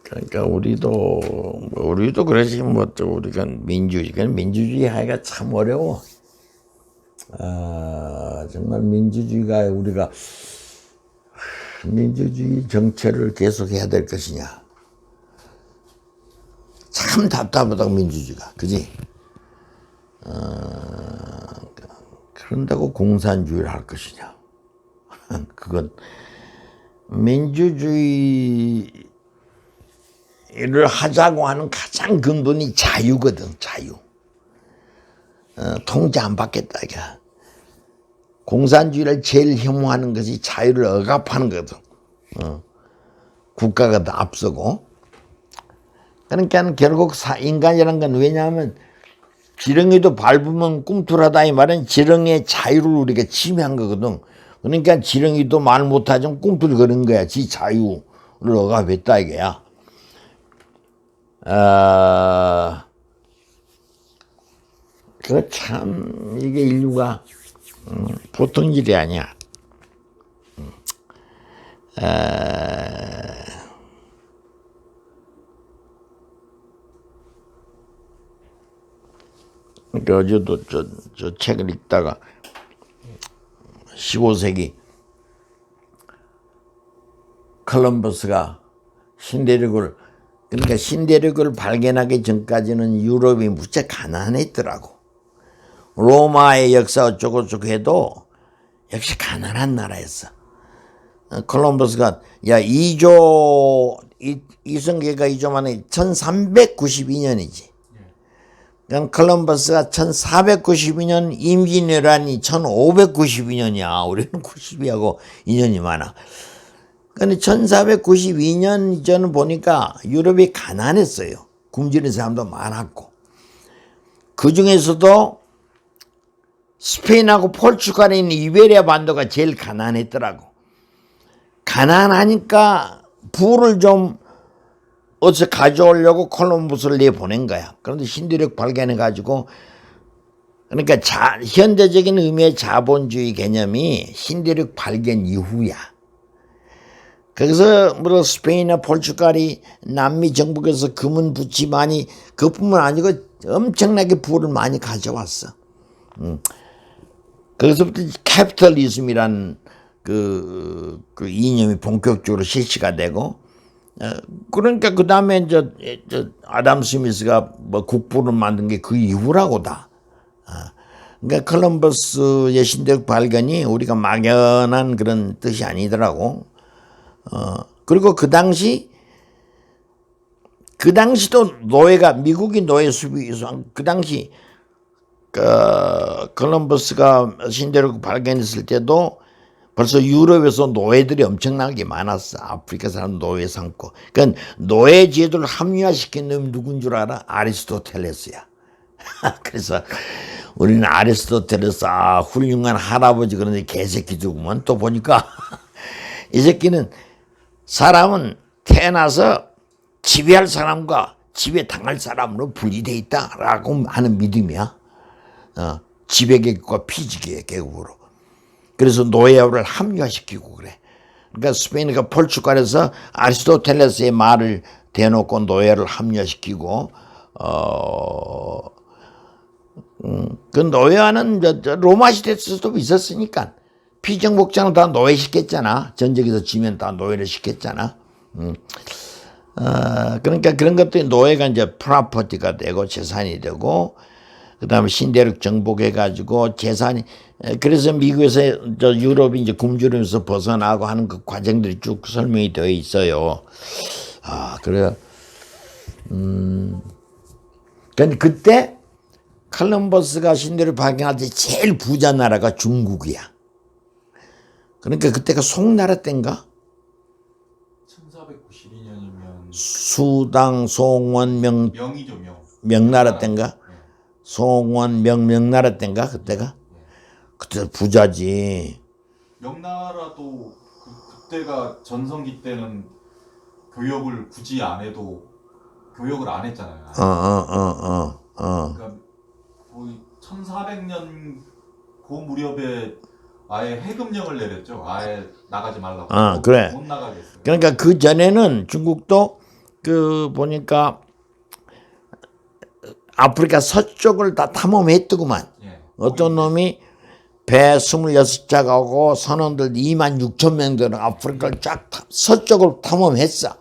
그러니까 우리도 그러지 뭐 또 우리가 민주주의 하기가 참 어려워. 정말 민주주의가 우리가 민주주의 정체를 계속해야 될 것이냐. 참 답답하다 민주주의가, 그지? 그런다고 공산주의를 할 것이냐. 그건 민주주의를 하자고 하는 가장 근본이 자유거든, 자유. 통제 안 받겠다, 이게. 공산주의를 제일 혐오하는 것이 자유를 억압하는 거거든. 국가가 더 앞서고. 그러니까 결국 인간이라는 건 왜냐하면 지렁이도 밟으면 꿈틀하다 이 말은 지렁이의 자유를 우리가 침해한 거거든. 그러니까 지렁이도 말 못하지만 꿈틀거리는 거야. 지 자유를 억압했다 이게야. 그 참 이게 인류가 보통 일이 아니야. 그러니까 어제도 저 책을 읽다가 15세기 콜럼버스가 신대륙을 발견하기 전까지는 유럽이 무척 가난했더라고. 로마의 역사 어쩌고 해도 역시 가난한 나라였어. 콜럼버스가 이성계가 이조만에 1392년이지. 그럼 콜럼버스가 1492년 임진왜란이 1592년이야. 우리는 92하고 인연이 많아. 근데 1492년 이전은 보니까 유럽이 가난했어요. 굶주린 사람도 많았고. 그 중에서도 스페인하고 포르투갈에 있는 이베리아 반도가 제일 가난했더라고. 가난하니까 부를 좀 어디서 가져오려고 콜럼버스를 내보낸 거야. 그런데 신대륙 발견해가지고, 그러니까 현대적인 의미의 자본주의 개념이 신대륙 발견 이후야. 거기서 뭐 스페인이나 포르투갈이 남미 정복에서 금은 부치 많이, 그뿐만 아니고 엄청나게 부를 많이 가져왔어. 거기서부터 캐피탈리즘이란 그 이념이 본격적으로 실시가 되고, 그러니까 그 다음에 이제 아담 스미스가 뭐 국부를 만든 게 그 이후라고다. 그러니까 콜럼버스의 신대륙 발견이 우리가 막연한 그런 뜻이 아니더라고. 그리고 그 당시도 노예가 미국이 노예 수비 그 당시 콜럼버스가 신대륙 발견했을 때도 벌써 유럽에서 노예들이 엄청나게 많았어. 아프리카 사람 노예 삼고. 그러니까 노예 제도를 합리화시킨 놈이 누군 줄 알아? 아리스토텔레스야. 그래서 우리는 아리스토텔레스 훌륭한 할아버지 그런데 개새끼 두고만 또 보니까 이 새끼는 사람은 태어나서 지배할 사람과 지배당할 사람으로 분리되어 있다라고 하는 믿음이야. 지배계급과 피지계급으로. 그래서 노예를 합리화시키고 그래. 그러니까 스페인과 포르투갈에서 아리스토텔레스의 말을 대놓고 노예를 합리화시키고 그 노예화는 로마 시대에서도 있었으니까 피정복장은 다 노예시켰잖아. 전쟁에서 지면 다 노예를 시켰잖아. 그러니까 그런 것들이 노예가 이제 프로퍼티가 되고 재산이 되고 그다음에 신대륙 정복해가지고 재산이 그래서 미국에서 유럽이 이제 굶주림에서 벗어나고 하는 그 과정들이 쭉 설명이 되어 있어요. 그래요. 근데 그때 콜럼버스가 신대륙 발견할 때 제일 부자 나라가 중국이야. 그러니까 그때가 송나라 때인가? 1492년이면 수당, 송원, 명이죠, 명. 명나라 때인가? 송원, 명나라 때인가? 그때가? 그때 부자지. 명나라도 그때가 전성기 때는 교역을 굳이 안 해도 교역을 안 했잖아요. 그러니까 거의 1400년 그 무렵에 아예 해금령을 내렸죠. 아예 나가지 말라고. 그래. 못 나가게 했어요. 그러니까 그 전에는 중국도 그 보니까 아프리카 서쪽을 다 탐험했더구만. 예. 어떤 놈이 배 26척하고 선원들 26,000명 되는 아프리카를 쫙 서쪽을 탐험했어.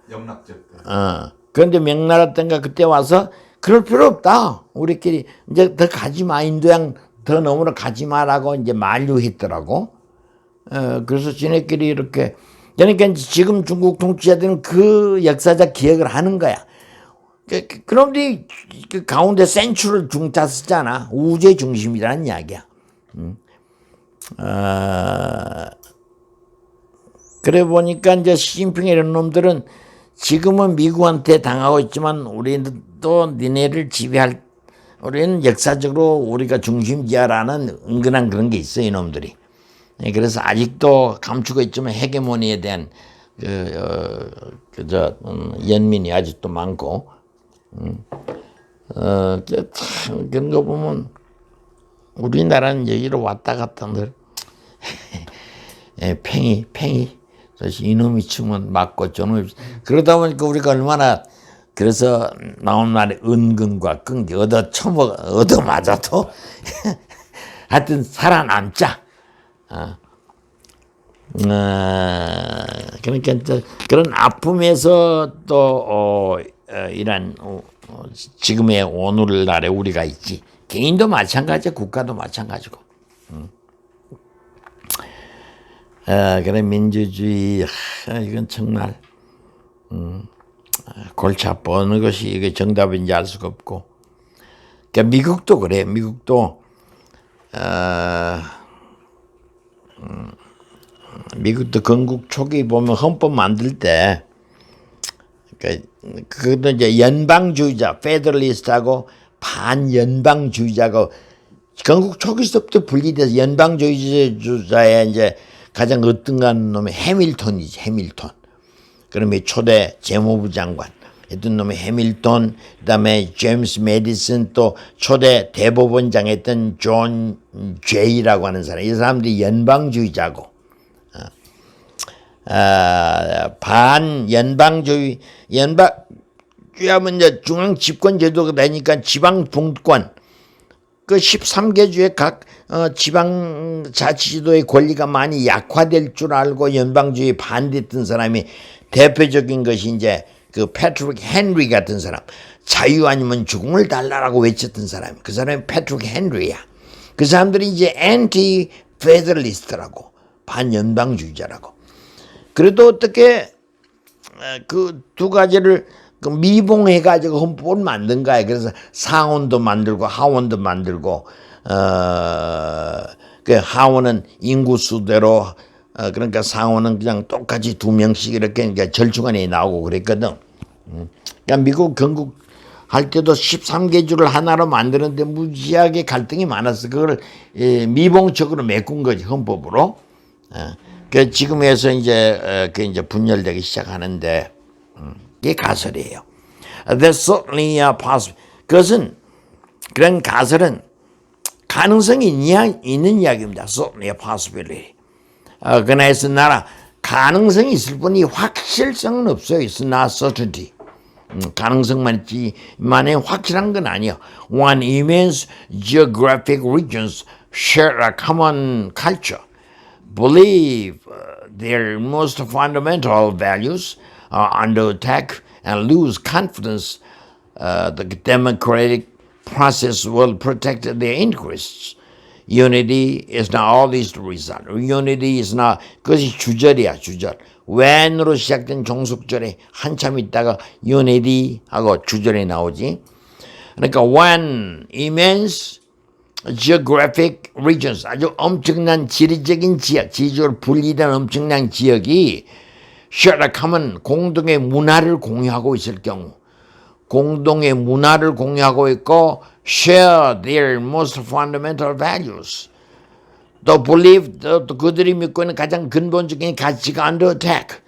영락제 때. 그런데 명나라 때인가 그때 와서 그럴 필요 없다. 우리끼리 이제 더 가지 마. 인도양 더 넘으러 가지 마라고 이제 만류했더라고. 그래서 지네끼리 이렇게 그러니까 지금 중국 통치자들은 그 역사적 기억을 하는 거야. 그런데 그 가운데 센츄럴 중자 쓰잖아. 우주의 중심이라는 이야기야. 그래 보니까 이제 시진핑 이런 놈들은 지금은 미국한테 당하고 있지만 우리도 니네를 지배할 우리는 역사적으로 우리가 중심지야라는 은근한 그런 게 있어 이놈들이. 그래서 아직도 감추고 있지만 헤게모니에 대한 연민이 아직도 많고 참 그런 거 보면 우리나라는 여기로 왔다 갔다 늘 팽이 그래서 이놈이 치면 맞고 저놈이 그러다 보니까 우리가 얼마나 그래서 나온 말에 은근과 끈기 얻어 맞아도 하여튼 살아남자. 그러니까 그런 아픔에서 또 이런 지금의 오늘날에 우리가 있지. 개인도 마찬가지야, 국가도 마찬가지고. 그래 민주주의 이건 정말 골치 아파 어느 것이 이게 정답인지 알 수가 없고. 그러니까 미국도 그래. 미국도 미국도 건국 초기 보면 헌법 만들 때 그것도 이제 연방주의자 페더럴리스트하고 반연방주의자가 건국 초기부터 분리돼서 연방주의자의 이제 가장 어떤가는 놈이 해밀턴이지. 해밀턴. 그러면 초대 재무부 장관 했던 놈이 해밀턴, 그다음에 제임스 메디슨, 또 초대 대법원장 했던 존 제이라고 하는 사람. 이 사람들이 연방주의자고 반연방주의 연방주의하면 이제 중앙 집권 제도가 되니까 지방 분권 그 13개 주의 각 지방 자치지도의 권리가 많이 약화될 줄 알고 연방주의 반대했던 사람이 대표적인 것이 이제 그 패트릭 헨리 같은 사람. 자유 아니면 죽음을 달라라고 외쳤던 사람. 그 사람이 패트릭 헨리야. 그 사람들이 이제 앤티 페더럴리스트라고 반연방주의자라고. 그래도 어떻게 그 두 가지를 미봉해가지고 헌법을 만든 거야. 그래서 상원도 만들고 하원도 만들고, 그 하원은 인구수대로, 그러니까 상원은 그냥 똑같이 2명씩 이렇게 그러니까 절충안이 나오고 그랬거든. 그러니까 미국 건국 할 때도 13개주를 하나로 만드는데 무지하게 갈등이 많았어. 그걸 미봉적으로 메꾼 거지, 헌법으로. 그 지금에서 이제 그 이제 분열되기 시작하는데, 이게 가설이에요. There's certainly a possible. 그것은 그런 가설은 가능성이 있는 이야기입니다. Certainly a possibility. 그러나 했으나 가능성이 있을 뿐이 확실성은 없어요. It's not certainty. 가능성만 있지만의 확실한 건 아니에요. One immense geographic regions share a common culture, believe their most fundamental values are under attack, and lose confidence the democratic process will protect their interests. Unity is not always the result. Unity is not, 그것이 주절이야, 주절. when으로 시작된 종속절에 한참 있다가 unity 하고 주절이 나오지. 그러니까 when immense geographic regions, 아주 엄청난 지리적인 지역, 지리적으로 분리된 엄청난 지역이 share a common, 공동의 문화를 공유하고 있을 경우, 공동의 문화를 공유하고 있고 share their most fundamental values, 또 believe, 또 그들이 믿고 있는 가장 근본적인 가치가 under attack,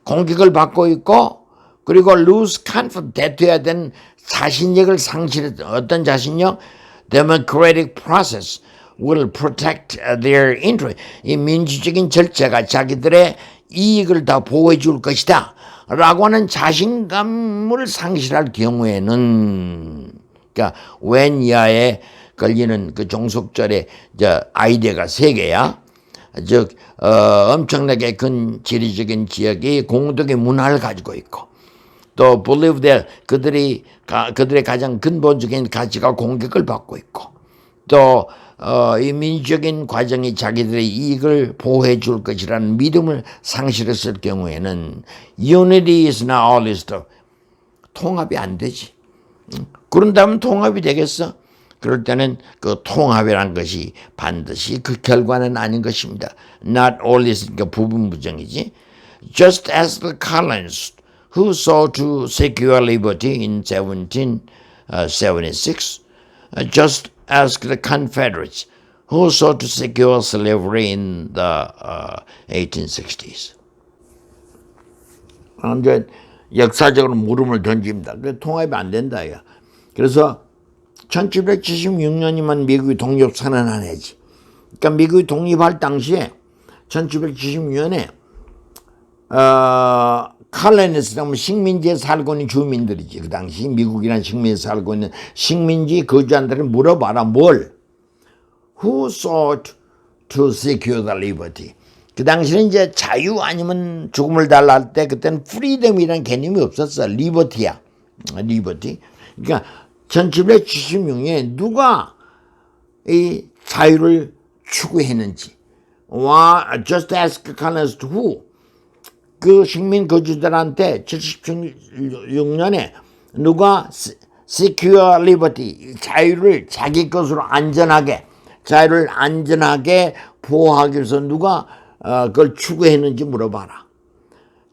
공격을 받고 있고, 그리고 lose confidence, 대투해야 되는 자신력을 상실했던 어떤 자신력? democratic process will protect their interest. 이 민주적인 절차가 자기들의 이익을 다 보호해 줄 것이다 라고 하는 자신감을 상실할 경우에는, 그러니까 when 이하에 걸리는 그 종속절의 아이디어가 3개야. 즉 엄청나게 큰 지리적인 지역이 공동의 문화를 가지고 있고, 또 believe that 그들의 가장 근본적인 가치가 공격을 받고 있고, 또 이 민주적인 과정이 자기들의 이익을 보호해 줄 것이라는 믿음을 상실했을 경우에는 unity is not always the, 통합이 안 되지. 그런다면 통합이 되겠어? 그럴 때는 그 통합이라는 것이 반드시 그 결과는 아닌 것입니다. Not always, 그러니까 부분부정이지. Just as the colonists who sought to secure liberty in 1776, just as the Confederates who sought to secure slavery in the 1860s. 이제 역사적으로 물음을 던집니다. 그 통합이 안 된다. 야. 그래서 1776년이면 미국이 독립 선언한 해지. 그러니까 미국이 독립할 당시에 1776년에 칼레니스라면 식민지에 살고 있는 주민들이지. 그 당시 미국이라는 식민지에 살고 있는 식민지 거주한들을 물어봐라. 뭘? Who sought to secure the liberty? 그 당시는 이제 자유 아니면 죽음을 달라 할 때 그때는 freedom이라는 개념이 없었어. 리버티야. 리버티. 그러니까 1776년에 누가 이 자유를 추구했는지. Just ask colonists who. 그 식민 거주들한테 76년에 누가 secure liberty, 자유를 자기 것으로 안전하게, 자유를 안전하게 보호하기 위해서 누가 그걸 추구했는지 물어봐라.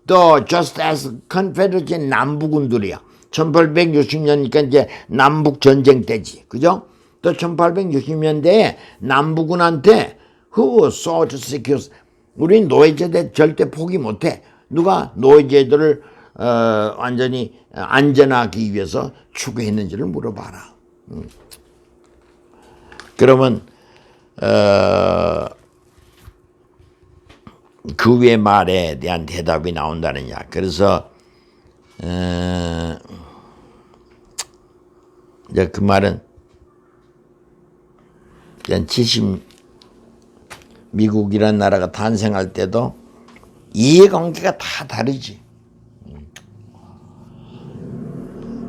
또 just as Confederacy 남부군들이야. 1860년이니까 이제 남북 전쟁 때지, 그죠? 또 1860년대에 남부군한테 who sought to secure, 우린 노예제대 절대 포기 못해. 누가 노예제도를 완전히 안전하기 위해서 추구했는지를 물어봐라. 그러면 그 위의 말에 대한 대답이 나온다느냐. 그래서 이제 그 말은 70 미국이라는 나라가 탄생할 때도 이해관계가 다 다르지.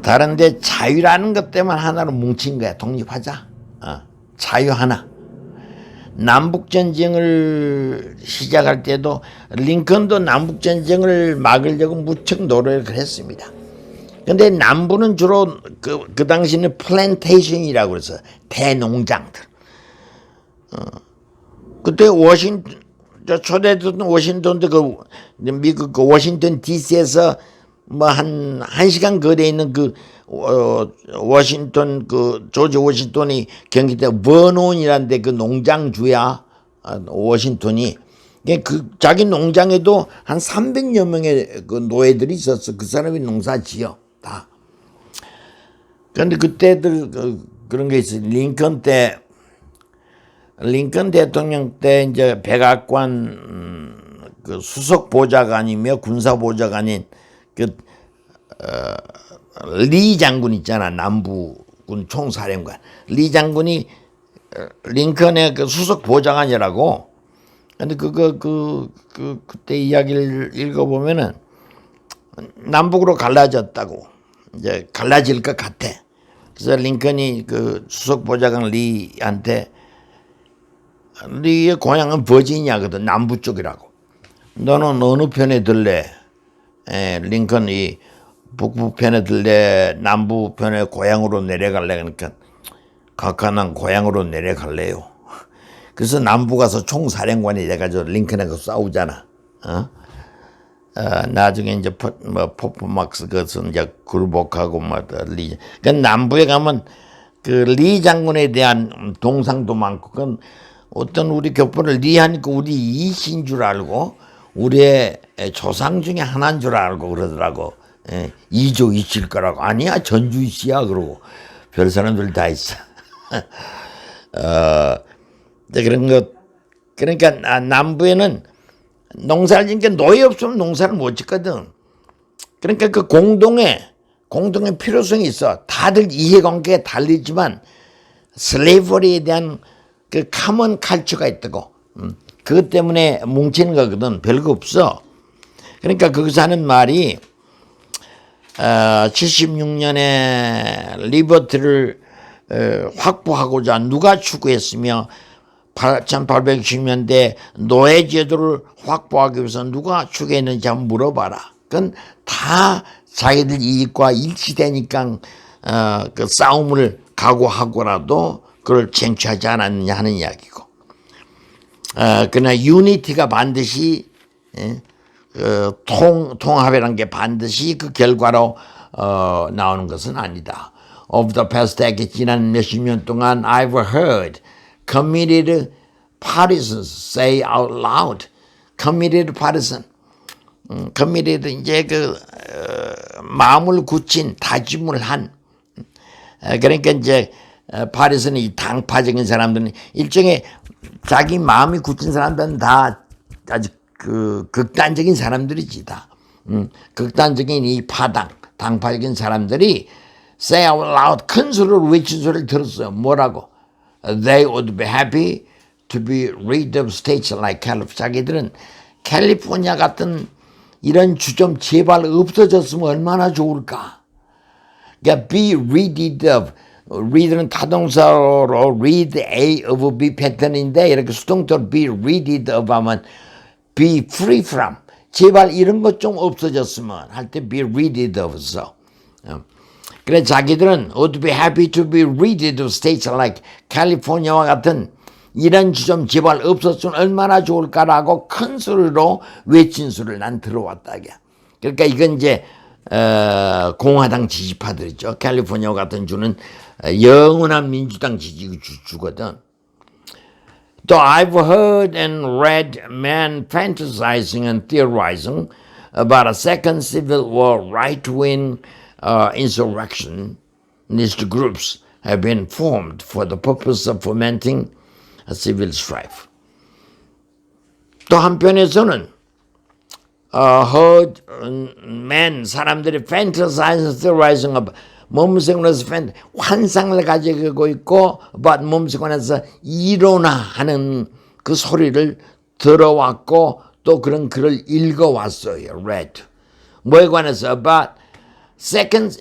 다른데 자유라는 것 때문에 하나로 뭉친 거야. 독립하자. 자유 하나. 남북전쟁을 시작할 때도 링컨도 남북전쟁을 막으려고 무척 노력을 했습니다. 근데 남부는 주로 그 당시는 플랜테이션이라고 그래서 대농장들. 그때 초대됐던 워싱턴도 미국 워싱턴 DC에서 뭐 한 시간 거리에 있는 워싱턴 조지 워싱턴이 경기도 버논이라는 데 그 농장주야 워싱턴이 자기 농장에도 한 300여 명의 그 노예들이 있었어. 그 사람이 농사 지어 다. 그런데 그때들 그런 게 있어. 링컨 대통령 때 이제 백악관 그 수석 보좌관이며 군사 보좌관인 리 장군 있잖아. 남부군 총사령관. 리 장군이 링컨의 그 수석 보좌관이라고. 근데 그때 이야기를 읽어보면은 남북으로 갈라졌다고. 이제 갈라질 것 같아. 그래서 링컨이 그 수석 보좌관 리한테 리의 고향은 버지니아거든. 남부 쪽이라고. 너는 어느 편에 들래? 링컨이 북부 편에 들래? 남부 편에 고향으로 내려갈래? 그러니까 각하는 고향으로 내려갈래요. 그래서 남부 가서 총사령관이 돼가지고 링컨하고 싸우잖아. 나중에 이제 포프막스 그것은 이제 굴복하고 리. 그러니까 남부에 가면 그 리 장군에 대한 동상도 많고 그건 어떤 우리 교포를 리하니까 우리 이신 줄 알고 우리의 조상 중에 하나인 줄 알고 그러더라고. 이조 이실 거라고. 아니야 전주 이씨야 그러고 별 사람들 다 있어. 그런 것 그러니까 남부에는 농사를 짓는 게 노예 없으면 농사를 못 짓거든. 그러니까 그 공동의 필요성이 있어. 다들 이해관계가 달리지만 슬레이버리에 대한 그 카먼 칼처가 있다고. 그것 때문에 뭉치는 거거든. 별거 없어. 그러니까 거기서 하는 말이 76년에 리버티를 확보하고자 누가 추구했으며 1860년대 노예제도를 확보하기 위해서 누가 추구했는지 한번 물어봐라. 그건 다 자기들 이익과 일치되니까 그 싸움을 각오하고라도 그걸 쟁취하지 않았느냐 하는 이야기고. 그러나 유니티가 반드시 통합이라는 게 반드시 그 결과로 나오는 것은 아니다. Over the past decade, 지난 몇십 년 동안 I've heard committed partisans say out loud. committed partisan. committed 이제 마음을 굳힌 다짐을 한. 그러니까 이제 파리선이 당파적인 사람들은 일종의 자기 마음이 굳힌 사람들은 다 아주 극단적인 사람들이지 다. 극단적인 이 당파적인 사람들이 say out loud 큰 소리로 외친 소리를 들었어요. 뭐라고? They would be happy to be rid of states like California. 자기들은 캘리포니아 같은 이런 주점 제발 없어졌으면 얼마나 좋을까. 그러니까 be rid of. read는 타동사로 read A of B 패턴인데 이렇게 수동태로 be rid of 하면 be free from. 제발 이런 것 좀 없어졌으면 할 때 be rid of 써. 그래 자기들은 would be happy to be rid of states like 캘리포니아와 같은 이런 지점 제발 없었으면 얼마나 좋을까라고 큰 소리로 외친 소리를 난 들어왔다. 그러니까 이건 이제 공화당 지지파들이죠. 캘리포니아 같은 주는 영원한 민주당 지지주거든. 또 I've heard and read men fantasizing and theorizing about a second civil war right-wing insurrectionist groups have been formed for the purpose of fomenting a civil strife. 또 한편에서는 heard men 사람들이 fantasizing, theorizing about 몸생원에서 환상을 가지고 있고 but 몸생원에서 일어나하는 그 소리를 들어왔고 또 그런 글을 읽어왔어요. read. 뭐에 관해서 about second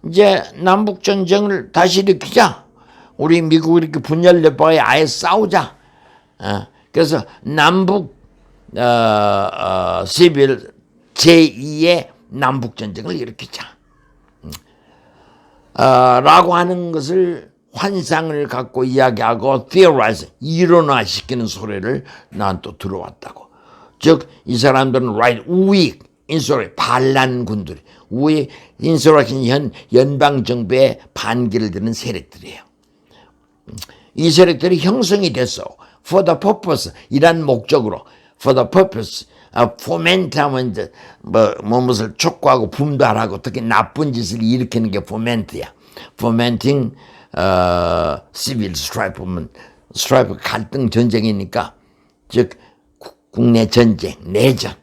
이제 남북 전쟁을 다시 일으키자. 우리 미국 이렇게 분열돼 봐야 아예 싸우자. 그래서 남북 시빌 제2의 남북 전쟁을 일으키자. 라고 하는 것을 환상을 갖고 이야기하고 theorize, 일원화시키는 소리를 난 또 들어왔다고. 즉 이 사람들은 right, 우익, 인소리, 반란군들이 우익, 인소라킨 연방정부의 반기를 드는 세력들이에요. 이 세력들이 형성이 됐어. for the purpose, 이란 목적으로 for the purpose, foment하면 이제 무엇을 촉구하고 분발하고 특히 나쁜 짓을 일으키는 게 foment야. fomenting civil strife면 strife 갈등 전쟁이니까 즉 국내 전쟁, 내전,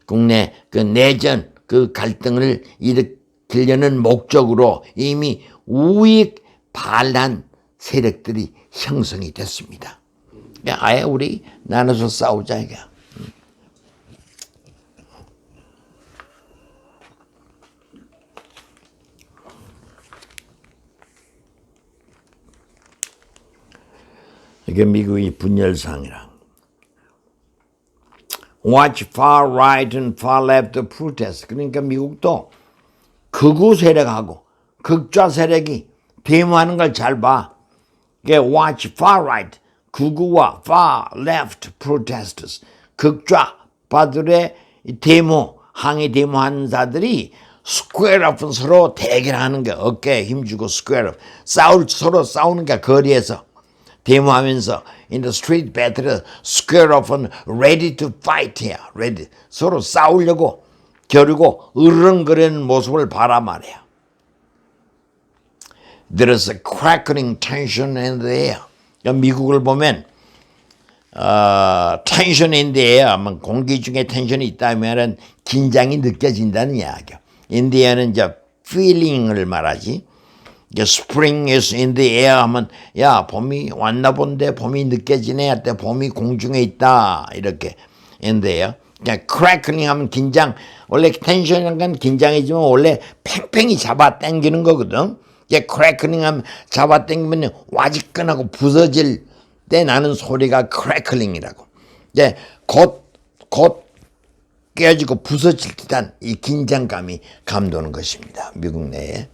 국내 그 내전 그 갈등을 일으키려는 목적으로 이미 우익 반란 세력들이 형성이 됐습니다. 아예 우리 나눠서 싸우자 이게. 이게 미국의 분열상이라. Watch far right and far left protest. 그러니까 미국도 극우 세력하고 극좌 세력이 데모하는 걸 잘 봐. 이게 watch far right, 극우와 far left protesters, 극좌파들의 데모, 항의 데모하는 자들이 square up 서로 대결하는 게 어깨에 힘주고 square up, 서로 싸우는 게 거리에서 데모하면서 in the street battle, square up and ready to fight야, ready 서로 싸우려고 겨루고 으르렁거리는 모습을 봐라 말이야. There is a crackling tension in the air. 미국을 보면 tension in the air, 공기 중에 텐션이 있다면 긴장이 느껴진다는 이야기야. In the air는 이제 feeling을 말하지. Spring is in the air 하면 야 봄이 왔나 본데 봄이 느껴지네 할 때 봄이 공중에 있다 이렇게 in the air. crackling 하면 긴장. 원래 텐션이란 건 긴장이지만 원래 팽팽히 잡아 당기는 거거든. crackling 하면 잡아 당기면 와지끈하고 부서질 때 나는 소리가 crackling이라고. 곧 깨지고 부서질 듯한 이 긴장감이 감도는 것입니다. 미국 내에.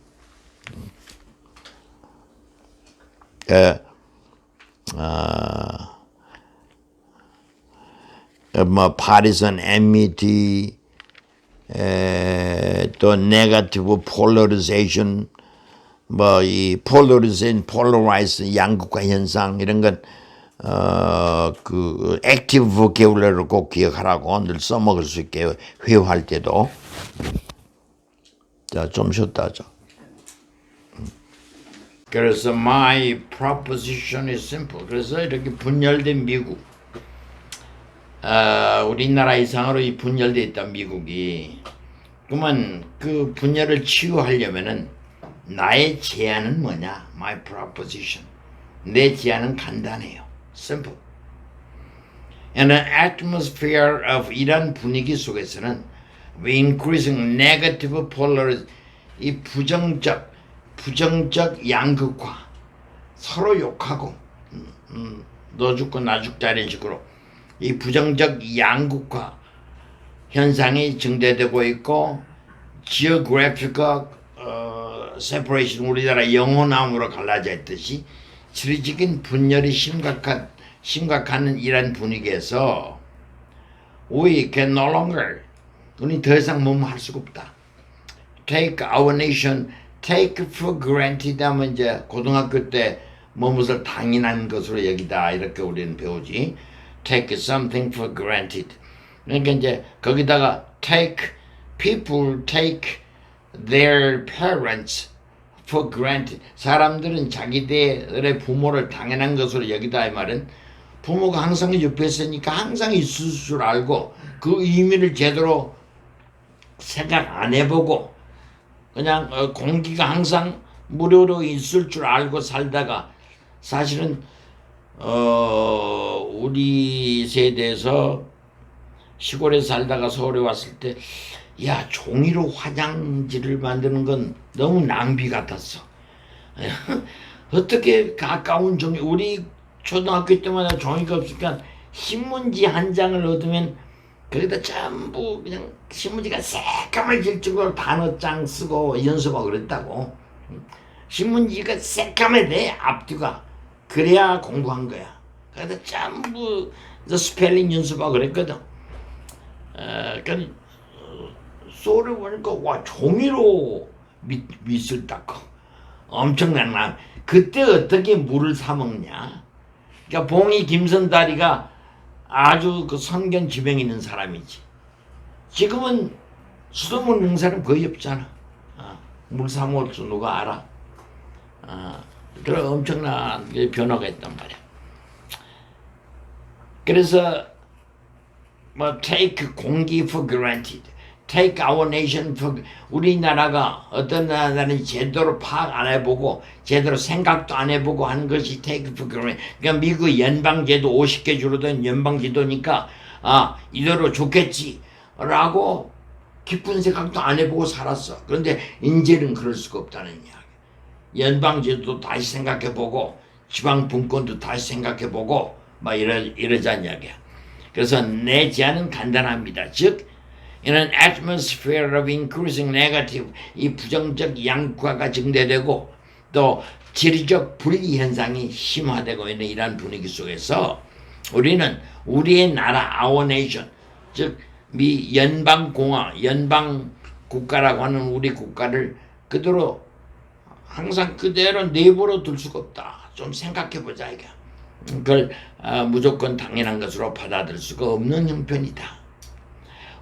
partisan enmity, 또 negative polarization, 이 polarized 양극화 현상 이런 건 그 액티브 보캐블러리를 꼭 기억하라고 늘 써먹을 수 있게 회화할 때도. 자, 좀 쉬었다 하자. 그래서 my proposition is simple. 그래서 이렇게 분열된 미국, 우리나라 이상으로 이 분열되어 있다 미국이. 그러면 그 분열을 치유하려면은 나의 제안은 뭐냐? My proposition. 내 제안은 간단해요. Simple. In an atmosphere of 이런 분위기 속에서는 we increasing negative polarization, 이 부정적 양극화, 서로 욕하고 너 죽고 나 죽자 이런 식으로 이 부정적 양극화 현상이 증대되고 있고 geographical separation, 우리나라 영호남으로 갈라져 있듯이 지리적인 분열이 심각한 이런 분위기에서 we can no longer, 우리 더 이상 뭐뭐 할 수가 없다. Take our nation, take for granted 하면 이제 고등학교 때 무엇을 당연한 것으로 여기다 이렇게 우리는 배우지. Take something for granted. 그러니까 이제 거기다가 people take their parents for granted. 사람들은 자기들의 부모를 당연한 것으로 여기다 이 말은 부모가 항상 옆에 있으니까 항상 있을 줄 알고 그 의미를 제대로 생각 안 해보고 그냥 공기가 항상 무료로 있을 줄 알고 살다가 사실은 우리 세대에서 시골에 살다가 서울에 왔을 때 야, 종이로 화장지를 만드는 건 너무 낭비 같았어. 어떻게 가까운 종이, 우리 초등학교 때마다 종이가 없으니까 신문지 한 장을 얻으면 거기다 전부 그냥 신문지가 새까만 질적으로 단어장 쓰고 연습하고 그랬다고. 신문지가 새까매 돼 앞뒤가. 그래야 공부한 거야. 그래서 전부 스펠링 연습하고 그랬거든. 그러니까 소리 보니까 와 종이로 밑을 닦고 엄청난 나. 그때 어떻게 물을 사 먹냐? 그러니까 봉이 김선다리가 아주 그 선견 지명이 있는 사람이지. 지금은 수돗물 먹는 사람 거의 없잖아. 물 사 먹을 줄 누가 알아? 그런 엄청난 변화가 있단 말이야. 그래서 뭐 take 공기 for granted, take our nation for 우리나라가 어떤 나라는 제대로 파악 안 해보고 제대로 생각도 안 해보고 하는 것이 take for granted. 그러니까 미국 연방제도 50개 주로 된 연방제도니까 이대로 좋겠지라고 깊은 생각도 안 해보고 살았어. 그런데 이제는 그럴 수가 없다는 이야기. 연방제도 다시 생각해보고 지방 분권도 다시 생각해보고 막 이러자는 이야기야. 그래서 내 제안은 간단합니다. 즉 in an atmosphere of increasing negative, 이 부정적 양극화가 증대되고 또 지리적 분리 현상이 심화되고 있는 이러한 분위기 속에서 우리는 우리의 나라, our nation, 즉 미 연방공화, 연방 국가라고 하는 우리 국가를 그대로 항상 그대로 내버려 둘 수가 없다. 좀 생각해보자 이게. 그걸 무조건 당연한 것으로 받아들일 수가 없는 형편이다.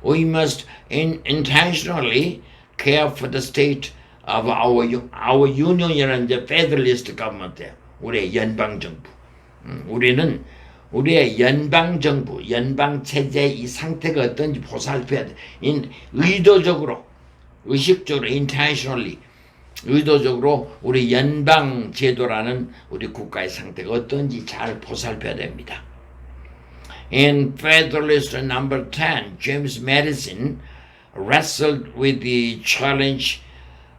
We must intentionally care for the state of our union이라는 이제 federalist government이에요. 우리의 연방 정부. 우리는 우리의 연방 정부, 연방 체제의 이 상태가 어떤지 보살펴야 돼. 의도적으로, 의식적으로, intentionally, 의도적으로 우리 연방 제도라는 우리 국가의 상태가 어떤지 잘 보살펴야 됩니다. In Federalist number 10, James Madison wrestled with the challenge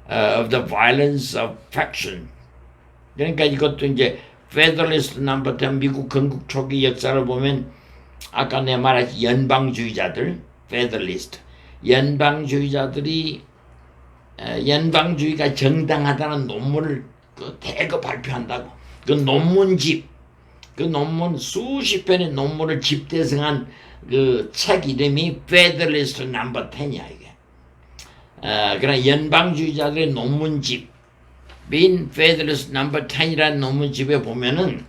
of the violence of faction. 그러니까 이것도 이제 Federalist number 10 미국 건국 초기 역사를 보면 아까 내가 말했지 연방주의자들, Federalist, 연방주의자들이 연방주의가 정당하다는 논문을 대거 발표한다고. 그 논문집, 그 논문 수십 편의 논문을 집대성한 그 책 이름이 Federalist number 10이야 이게. 그러나 연방주의자들의 논문집, 민 Federalist number 10이라는 논문집에 보면은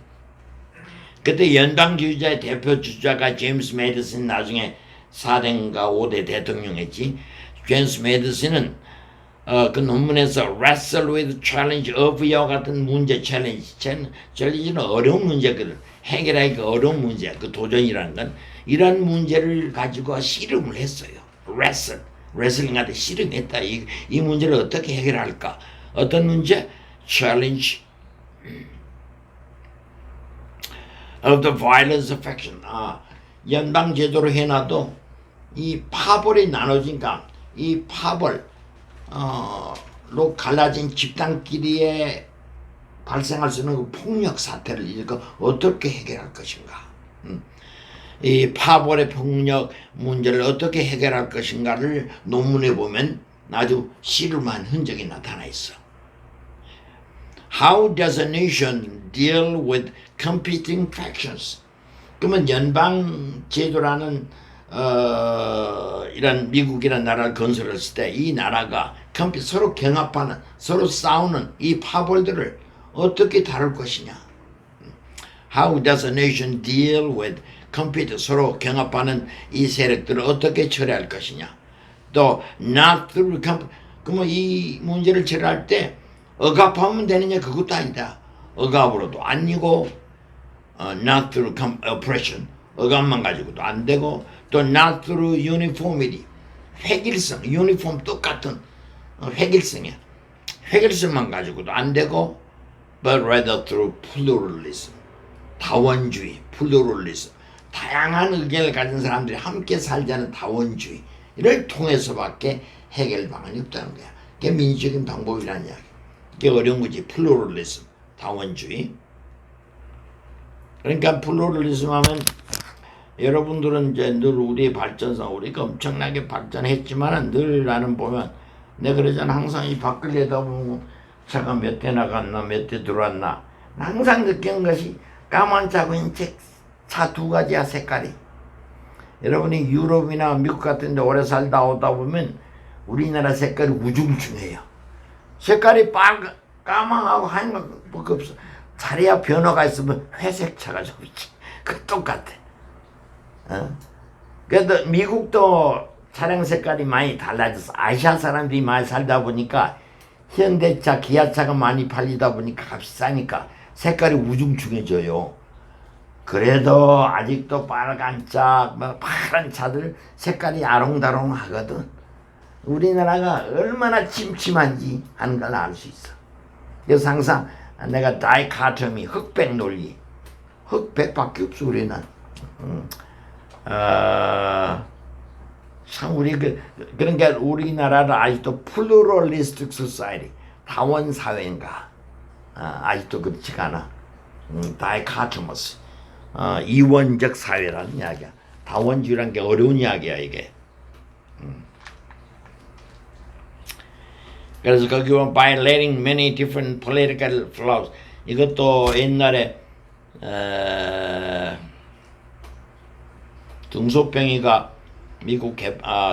그때 연방주의자의 대표 주자가 제임스 메디슨, 나중에 4대인가 5대 대통령했지. 제임스 메디슨은 그 논문에서 wrestle with challenge of 이와 같은 문제 챌린지는 어려운 문제거든. 해결하기가 어려운 문제야. 그 도전이라는 건 이런 문제를 가지고 씨름을 했어요. wrestling한테 씨름했다. 이 문제를 어떻게 해결할까? 어떤 문제? challenge of the violence of faction. 연방 제도로 해놔도 이 파벌이 나눠진가 이 파벌 로 갈라진 집단끼리에 발생할 수 있는 그 폭력 사태를 이거 어떻게 해결할 것인가? 이 파벌의 폭력 문제를 어떻게 해결할 것인가를 논문에 보면 아주 씨름한 흔적이 나타나 있어. How does a nation deal with competing factions? 그러면 연방 제도라는 이런 미국이라는 나라를 건설했을 때 이 나라가 서로 경합하는, 서로 싸우는 이 파벌들을 어떻게 다룰 것이냐? How does a nation deal with compete, 서로 경합하는 이 세력들을 어떻게 처리할 것이냐? 또 not through 그러면 이 문제를 처리할 때 억압하면 되느냐? 그것도 아니다. 억압으로도 아니고 not through oppression, 억압만 가지고도 안 되고 또 not through uniformity, 획일성, 유니폼 똑같은 획일성이야. 획일성만 가지고도 안 되고 but rather through pluralism, 다원주의, pluralism, 다양한 의견을 가진 사람들이 함께 살자는 다원주의를 통해서밖에 해결 방안이 없다는 거야. 그게 민주적인 방법이라는 이야기. 그게 어려운 거지. pluralism, 다원주의. 그러니까 플루럴리즘 하면 여러분들은 이제 늘 우리의 발전상 우리가 엄청나게 발전했지만은 늘 나는 보면 내가 그러잖아. 항상 이 밖을 내다보면 차가 몇 대 나갔나 몇 대 들어왔나 항상 느끼는 것이 까만 차고 차 두 가지야 색깔이. 여러분이 유럽이나 미국 같은 데 오래 살다 오다 보면 우리나라 색깔이 우중충해요. 색깔이 까망하고 하얀 것밖에 없어. 자리야 변화가 있으면 회색 차가 좀 있지. 그 똑같아. 그래도 미국도 차량 색깔이 많이 달라졌어. 아시아 사람들이 많이 살다 보니까 현대차, 기아차가 많이 팔리다 보니까 값이 싸니까 색깔이 우중충해져요. 그래도 아직도 빨간 차, 파란 차들 색깔이 아롱다롱 하거든. 우리나라가 얼마나 침침한지 하는 걸 알 수 있어. 그래서 항상 내가 다이카토미, 흑백 논리, 흑백밖에 없어 우리는. 참 우리 그러니까 우리나라를 아직도 플루럴리스틱 소사이티, 다원 사회인가? 아직도 그렇지가 않아. 다이카토머스, 이원적 사회라는 이야기야. 다원주의란 게 어려운 이야기야 이게. 그래서 거기 보면 by letting many different political flows, 이것도 옛날에 등소병이가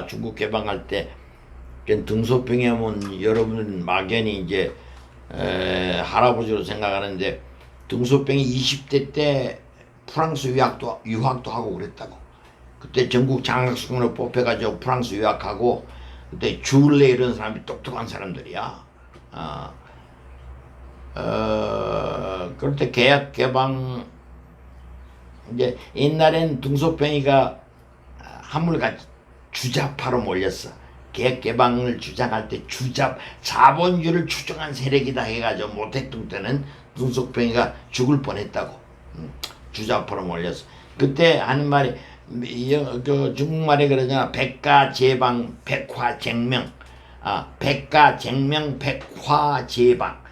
중국 개방할 때 등소병이 하면 여러분 막연히 이제 할아버지로 생각하는데 등소병이 20대 때 프랑스 유학도 하고 그랬다고. 그때 전국 장학생으로 뽑혀가지고 프랑스 유학하고 그때 줄레 이런 사람이 똑똑한 사람들이야. 그럴 때 계약 개방 이제 옛날엔 등소평이가 한물같이 주자파로 몰렸어. 계약 개방을 주장할 때 자본주의를 추종한 세력이다 해가지고 모택동 때는 등소평이가 죽을 뻔했다고. 주자파로 몰렸어. 그때 하는 말이 중국말에 그러잖아. 백가제방 백화쟁명. 백가쟁명 백화제방.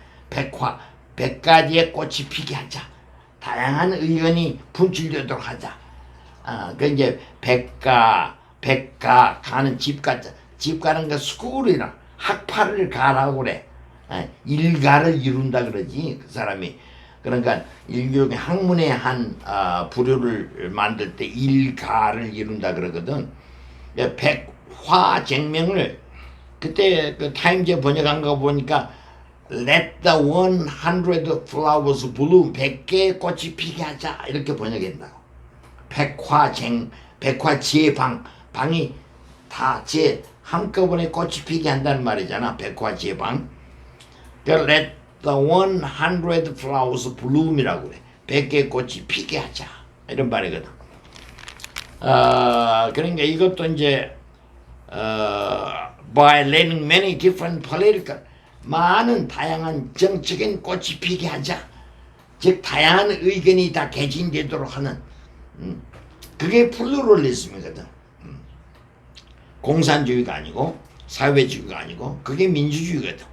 백가지의 꽃이 피게 하자. 다양한 의견이 분출되도록 하자. 그 이제 백가 가는 집 가는 거 스쿨이라 학파를 가라고 그래. 일가를 이룬다 그러지 그 사람이. 그러니까 일종의 학문의 한 부류를 만들 때 일가를 이룬다 그러거든. 백화쟁명을 그때 그 타임즈에 번역한 거 보니까 Let the 100 flowers bloom, 100개의 꽃이 피게 하자 이렇게 번역했다고. 백화제방, 방이 다 한꺼번에 꽃이 피게 한다는 말이잖아. 백화제방. Let the 100 flowers bloom이라고 그래. 100개의 꽃이 피게 하자 이런 말이거든. 그러니까 이것도 이제 by letting many different political, 많은 다양한 정적인 꽃이 피게 하자. 즉 다양한 의견이 다 개진되도록 하는 그게 플루럴리즘이거든. 공산주의가 아니고 사회주의가 아니고 그게 민주주의거든.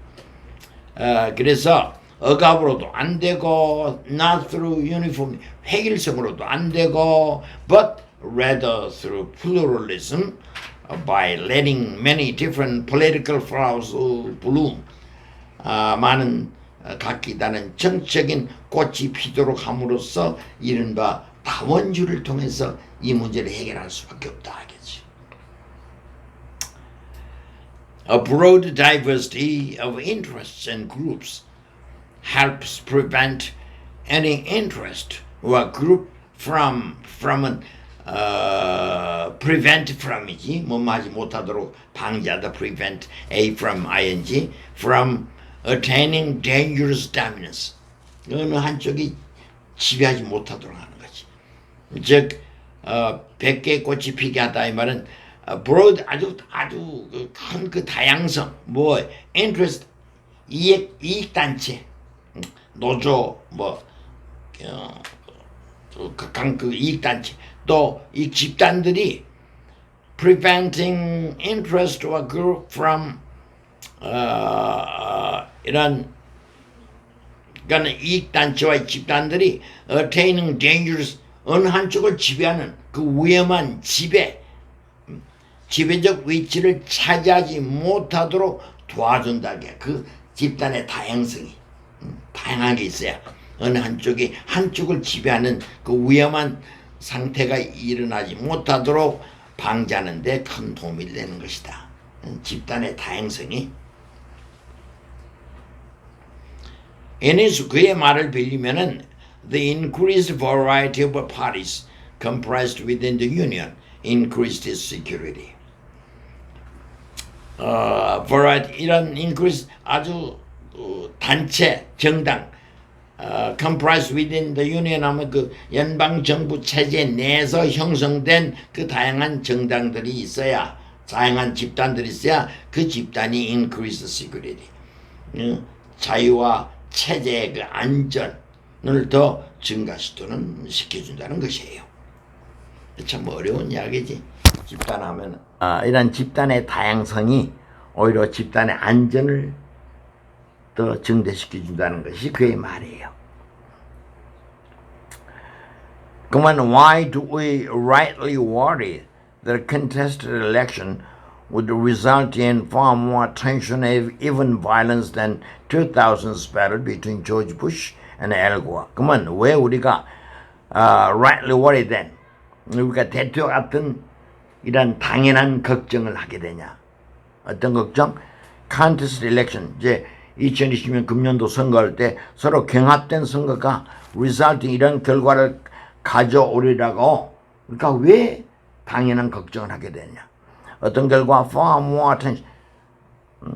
그래서 억압으로도 안 되고 not through uniform, 획일성으로도 안 되고 but rather through pluralism by letting many different political flowers bloom. 많은 각기 다른 정적인 꽃이 피도록 함으로써 이른바 다원주의를 통해서 이 문제를 해결할 수밖에 없다 하겠지. A broad diversity of interests and groups helps prevent any interest or group from prevent from이지 뭐하지 못하도록 방지하다. prevent a from ing from attaining dangerous dominance. 어느 한쪽이 지배하지 못하도록 하는 거지. 즉 100개의 꽃이 피게 하다 이 말은 broad 아주 큰 그 다양성 interest 이익 단체 노조 그 이익 단체 또 이 집단들이 preventing interest or group from 이런 그러니까 이익단체와 집단들이 attaining dangerous 어느 한쪽을 지배하는 그 위험한 지배적 위치를 차지하지 못하도록 도와준다. 그 집단의 다양성이 다양하게 있어야 어느 한쪽을 지배하는 그 위험한 상태가 일어나지 못하도록 방지하는 데 큰 도움이 되는 것이다. 집단의 다양성이. 애니스 그의 말을 빌리면은 the increased variety of parties comprised within the union increased its security. variety 이런 increase 아주 단체 정당 comprised within the union 하면 그 연방 정부 체제 내에서 형성된 그 다양한 정당들이 있어야 다양한 집단들이 있어야 그 집단이 increase security 자유와 체제의 그 안전을 더 시켜준다는 것이에요. 참 어려운 이야기지. 집단하면 이런 집단의 다양성이 오히려 집단의 안전을 더 증대시켜준다는 것이 그의 말이에요. 그러면 why do we rightly worry that a contested election would result in far more tension and even violence than 2000's battle between George Bush and Al Gore? 그러면 왜 우리가 rightly worry then 우리가 대투와 같은 이런 당연한 걱정을 하게 되냐? 어떤 걱정? contested election 이제 2020년 금년도 선거할 때 서로 경합된 선거가 resulting 이런 결과를 가져오리라고 그러니까 왜 당연한 걱정을 하게 되냐? 어떤 결과 far more tension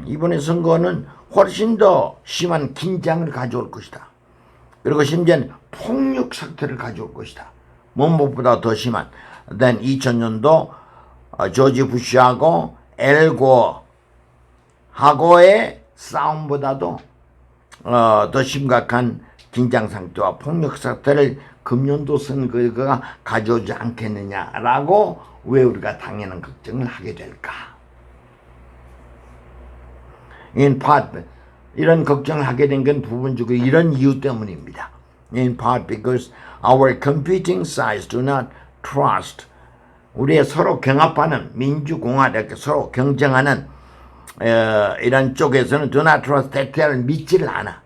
이번에 선거는 훨씬 더 심한 긴장을 가져올 것이다. 그리고 심지어는 폭력 사태를 가져올 것이다. 무엇보다 더 심한 than 2000년도 조지 부시하고 엘고하고의 싸움보다도 더 심각한 긴장 상태와 폭력 사태를 금년도 선거가 가져오지 않겠느냐라고 왜 우리가 당연한 걱정을 하게 될까? In part 이런 걱정을 하게 된 건 부분적으로 이런 이유 때문입니다. In part because our competing sides do not trust 우리의 서로 경합하는 민주공화 이렇게 서로 경쟁하는 이런 쪽에서는 do not trust 대퇴를 믿지를 않아.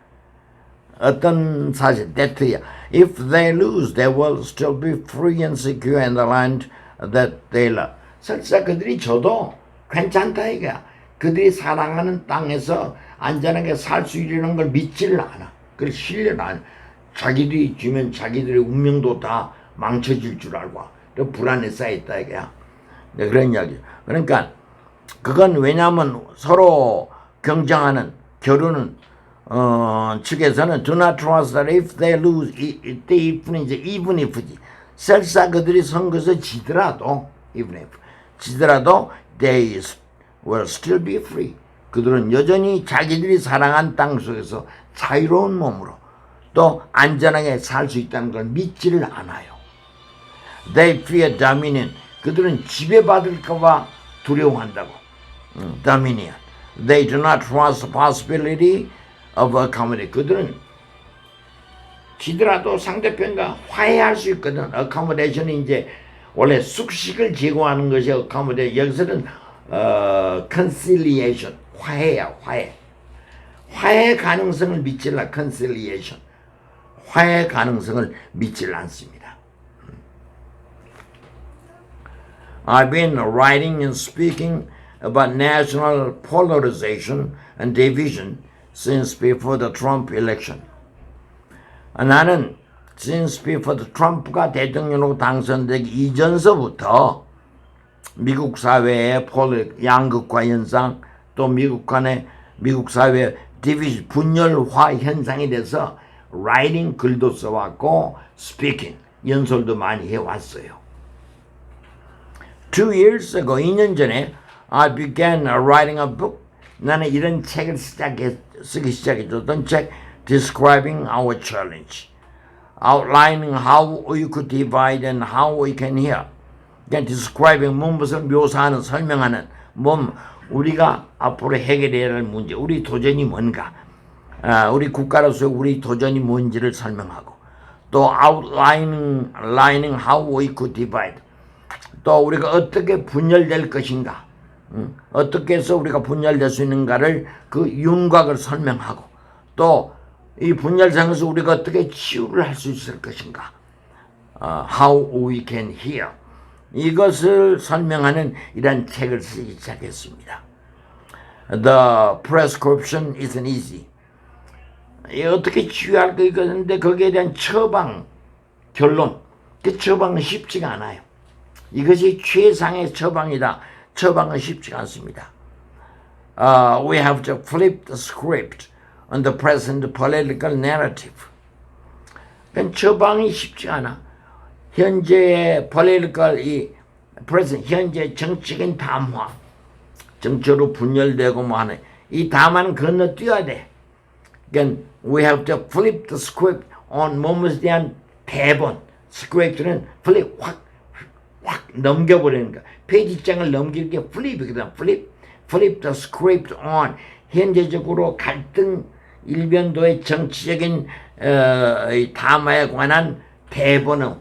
어떤 사실 대퇴야. If they lose, they will still be free and secure in the land that they love. 설사 그들이 져도 괜찮다 이거야. 그들이 사랑하는 땅에서 안전하게 살 수 있는 걸 믿지를 않아. 그걸 신뢰를 안 해. 자기들이 지면 자기들의 운명도 다 망쳐질 줄 알고 불안에 쌓여있다 이거야. 네, 그런 이야기. 그러니까 그건 왜냐하면 서로 경쟁하는 겨루는 측에서는 do not trust that if they lose, even if 설사 그들이 선거에서 지더라도 they will still be free. 그들은 여전히 자기들이 사랑한 땅 속에서 자유로운 몸으로 또 안전하게 살 수 있다는 걸 믿지를 않아요. They fear dominion. 그들은 지배받을까봐 두려워한다고. Dominion. They do not trust the possibility of accommodation. 그들은 지더라도 상대편과 화해할 수 있거든. accommodation이 이제 원래 숙식을 제공하는 것이 accommodation. 여기서는 conciliation. 화해야, 화해. 화해 가능성을 믿질 않아. conciliation. 화해 가능성을 믿질 않습니다. I've been writing and speaking about national polarization and division since before the Trump election. 나는 since before the Trump가 대통령으로 당선되기 이전서부터 미국 사회의 양극화 현상 또 미국 사회의 디비전 분열화 현상에 대해서 writing 글도 써왔고 speaking 연설도 많이 해왔어요. 2 years ago 2년 전에 I began writing a book. 나는 이런 책을 쓰기 시작했던 책 Describing Our Challenge. Outlining how we could divide and how we can heal. 그냥 describing 무엇을 묘사하는 설명하는 우리가 앞으로 해결해야 할 문제 우리 도전이 뭔가 우리 국가로서 우리 도전이 뭔지를 설명하고 또 outlining how we could divide 또 우리가 어떻게 분열될 것인가 어떻게 해서 우리가 분열될 수 있는가를 그 윤곽을 설명하고 또 이 분열상에서 우리가 어떻게 치유를 할 수 있을 것인가 how we can heal 이것을 설명하는 이런 책을 쓰기 시작했습니다. The prescription isn't easy. 어떻게 치유할 거 있는데 거기에 대한 처방, 결론 그 처방은 쉽지가 않아요. 이것이 최상의 처방이다. 처방은 쉽지가 않습니다. We have to flip the script on the present political narrative. 그러니까 처방이 쉽지 않아. 현재의 political, present, 현재 정치적인 담화, 정치로 분열되고 뭐 하는 이 담화는 건너뛰어야 돼. 그러니까 we have to flip the script on moments 대한 대본. script는 flip, 확 넘겨버리는 거야. 페이지장을 넘기는 게 flip이거든. flip the script on 현재적으로 갈등 일변도의 정치적인 담화에 관한 대본을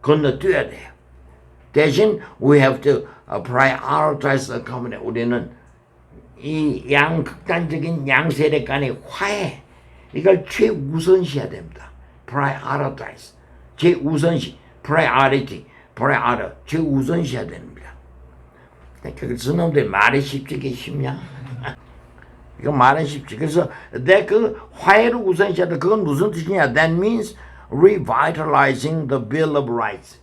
건너뛰어야 돼요. 대신 we have to prioritize the community. 우리는 이 양극단적인 양세력 간의 화해 이걸 최우선시해야 됩니다. prioritize 최우선시 priority 최우선시해야 됩니다. 그래서 놈들 말이 쉽지 이게 쉽냐? 이거 말은 쉽지. 그래서 그 화해를 우선시해야 돼. 그건 무슨 뜻이냐? That means revitalizing the Bill of Rights.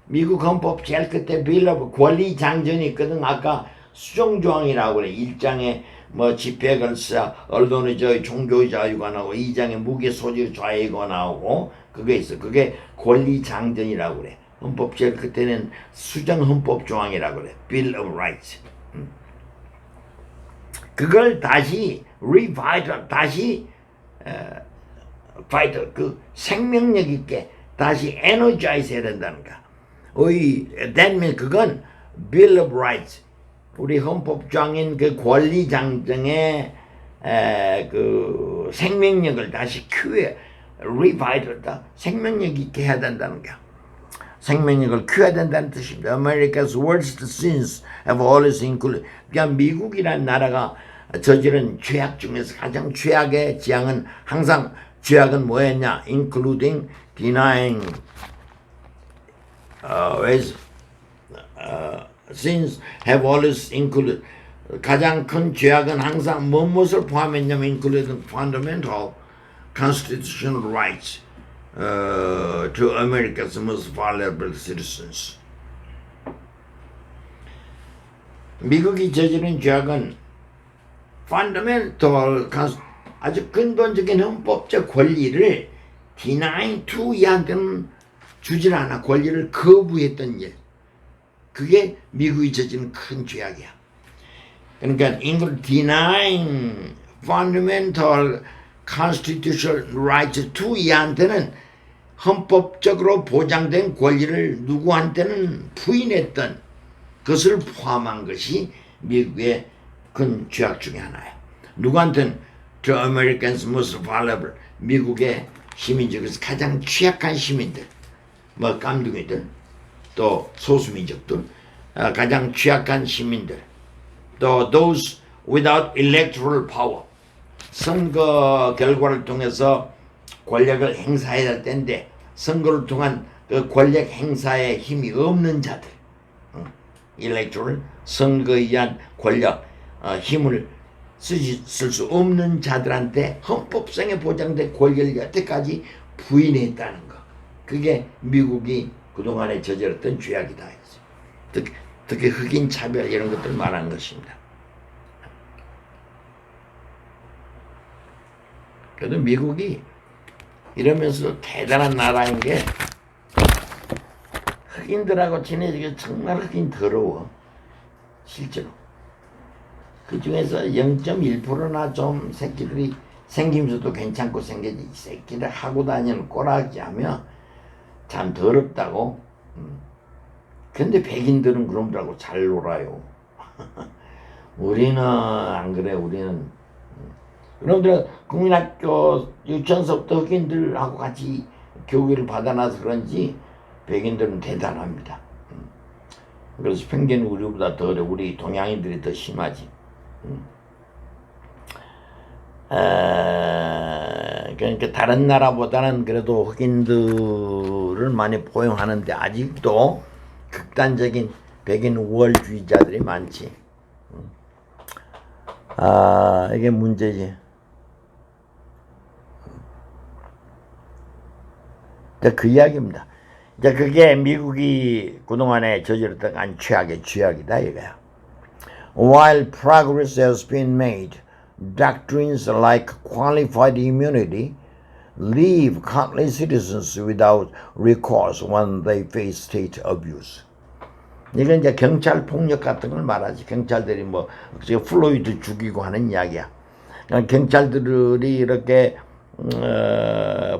미국 헌법 제일 끝에 Bill of 권리 장전이 있거든. 아까 수정조항이라고 그래. 1장에 뭐 집회 걸사, 언론의 자유, 종교의 자유가 나오고 2장에 무기 소지 자유가 나오고 그게 있어. 그게 권리 장전이라고 그래. 헌법 제일 끝에는 수정 헌법 조항이라고 그래. Bill of Rights. 그걸 다시 다시 fight 그 생명력 있게 다시 energize 해야 된다는 거야. that means 그건 Bill of Rights 우리 헌법 조항인 그 권리 장정의 그 생명력을 다시 revital다 생명력 있게 해야 된다는 거야. 생명력을 키워야 된다는 뜻입니다. America's worst sins have always included. 그러니까 미국이라는 나라가 저지른 죄악 중에서 가장 최악의 지향은 항상 죄악은 뭐였냐? Including denying sins have always included. 가장 큰 죄악은 항상 무엇을 포함했냐면 including fundamental constitutional rights to America's most valuable citizens. 미국이 저지른 죄악은 fundamental, 아주 근본적인 헌법적 권리를 denying to 이한테는 주질 않아. 권리를 거부했던 일. 그게 미국이 저지른 큰 죄악이야. 그러니까 denying fundamental constitutional rights to 이한테는 헌법적으로 보장된 권리를 누구한테는 부인했던 것을 포함한 것이 미국의 큰 죄악 중에 하나예요. 누구한테는 to Americans most valuable 미국의 시민 중에서 가장 취약한 시민들 뭐 깜둥이들 또 소수민족들 가장 취약한 시민들 또 those without electoral power 선거 결과를 통해서 권력을 행사해야 할 때인데 선거를 통한 그 권력 행사에 힘이 없는 자들 electoral 선거에 의한 권력 힘을 쓸 수 없는 자들한테 헌법상에 보장된 권리를 여태까지 부인했다는 거. 그게 미국이 그동안에 저질렀던 죄악이다. 특히 흑인 차별 이런 것들 말한 것입니다. 그래도 미국이 이러면서 대단한 나라인 게 흑인들하고 지내기가 정말 흑인 더러워. 실제로. 그 중에서 0.1%나 좀 새끼들이 생김새도 괜찮고 생겨지 새끼들 하고 다니는 꼬라지 하면 참 더럽다고. 근데 백인들은 그놈들하고 잘 놀아요. 우리는 안 그래. 우리는 여러분들은 국민학교 유치원서부터 흑인들하고 같이 교육을 받아놔서 그런지 백인들은 대단합니다. 그래서 편견은 우리보다 더 우리 동양인들이 더 심하지. 그러니까 다른 나라보다는 그래도 흑인들을 많이 포용하는데 아직도 극단적인 백인 우월주의자들이 많지. 이게 문제지. 그 이야기입니다. 이제 그게 미국이 그동안에 저질렀던 아주 최악의 죄악이다 이거야. While progress has been made, doctrines like qualified immunity leave countless citizens without recourse when they face state abuse. 이건 이제 경찰 폭력 같은 걸 말하지. 경찰들이 뭐 플로이드 죽이고 하는 이야기야. 경찰들이 이렇게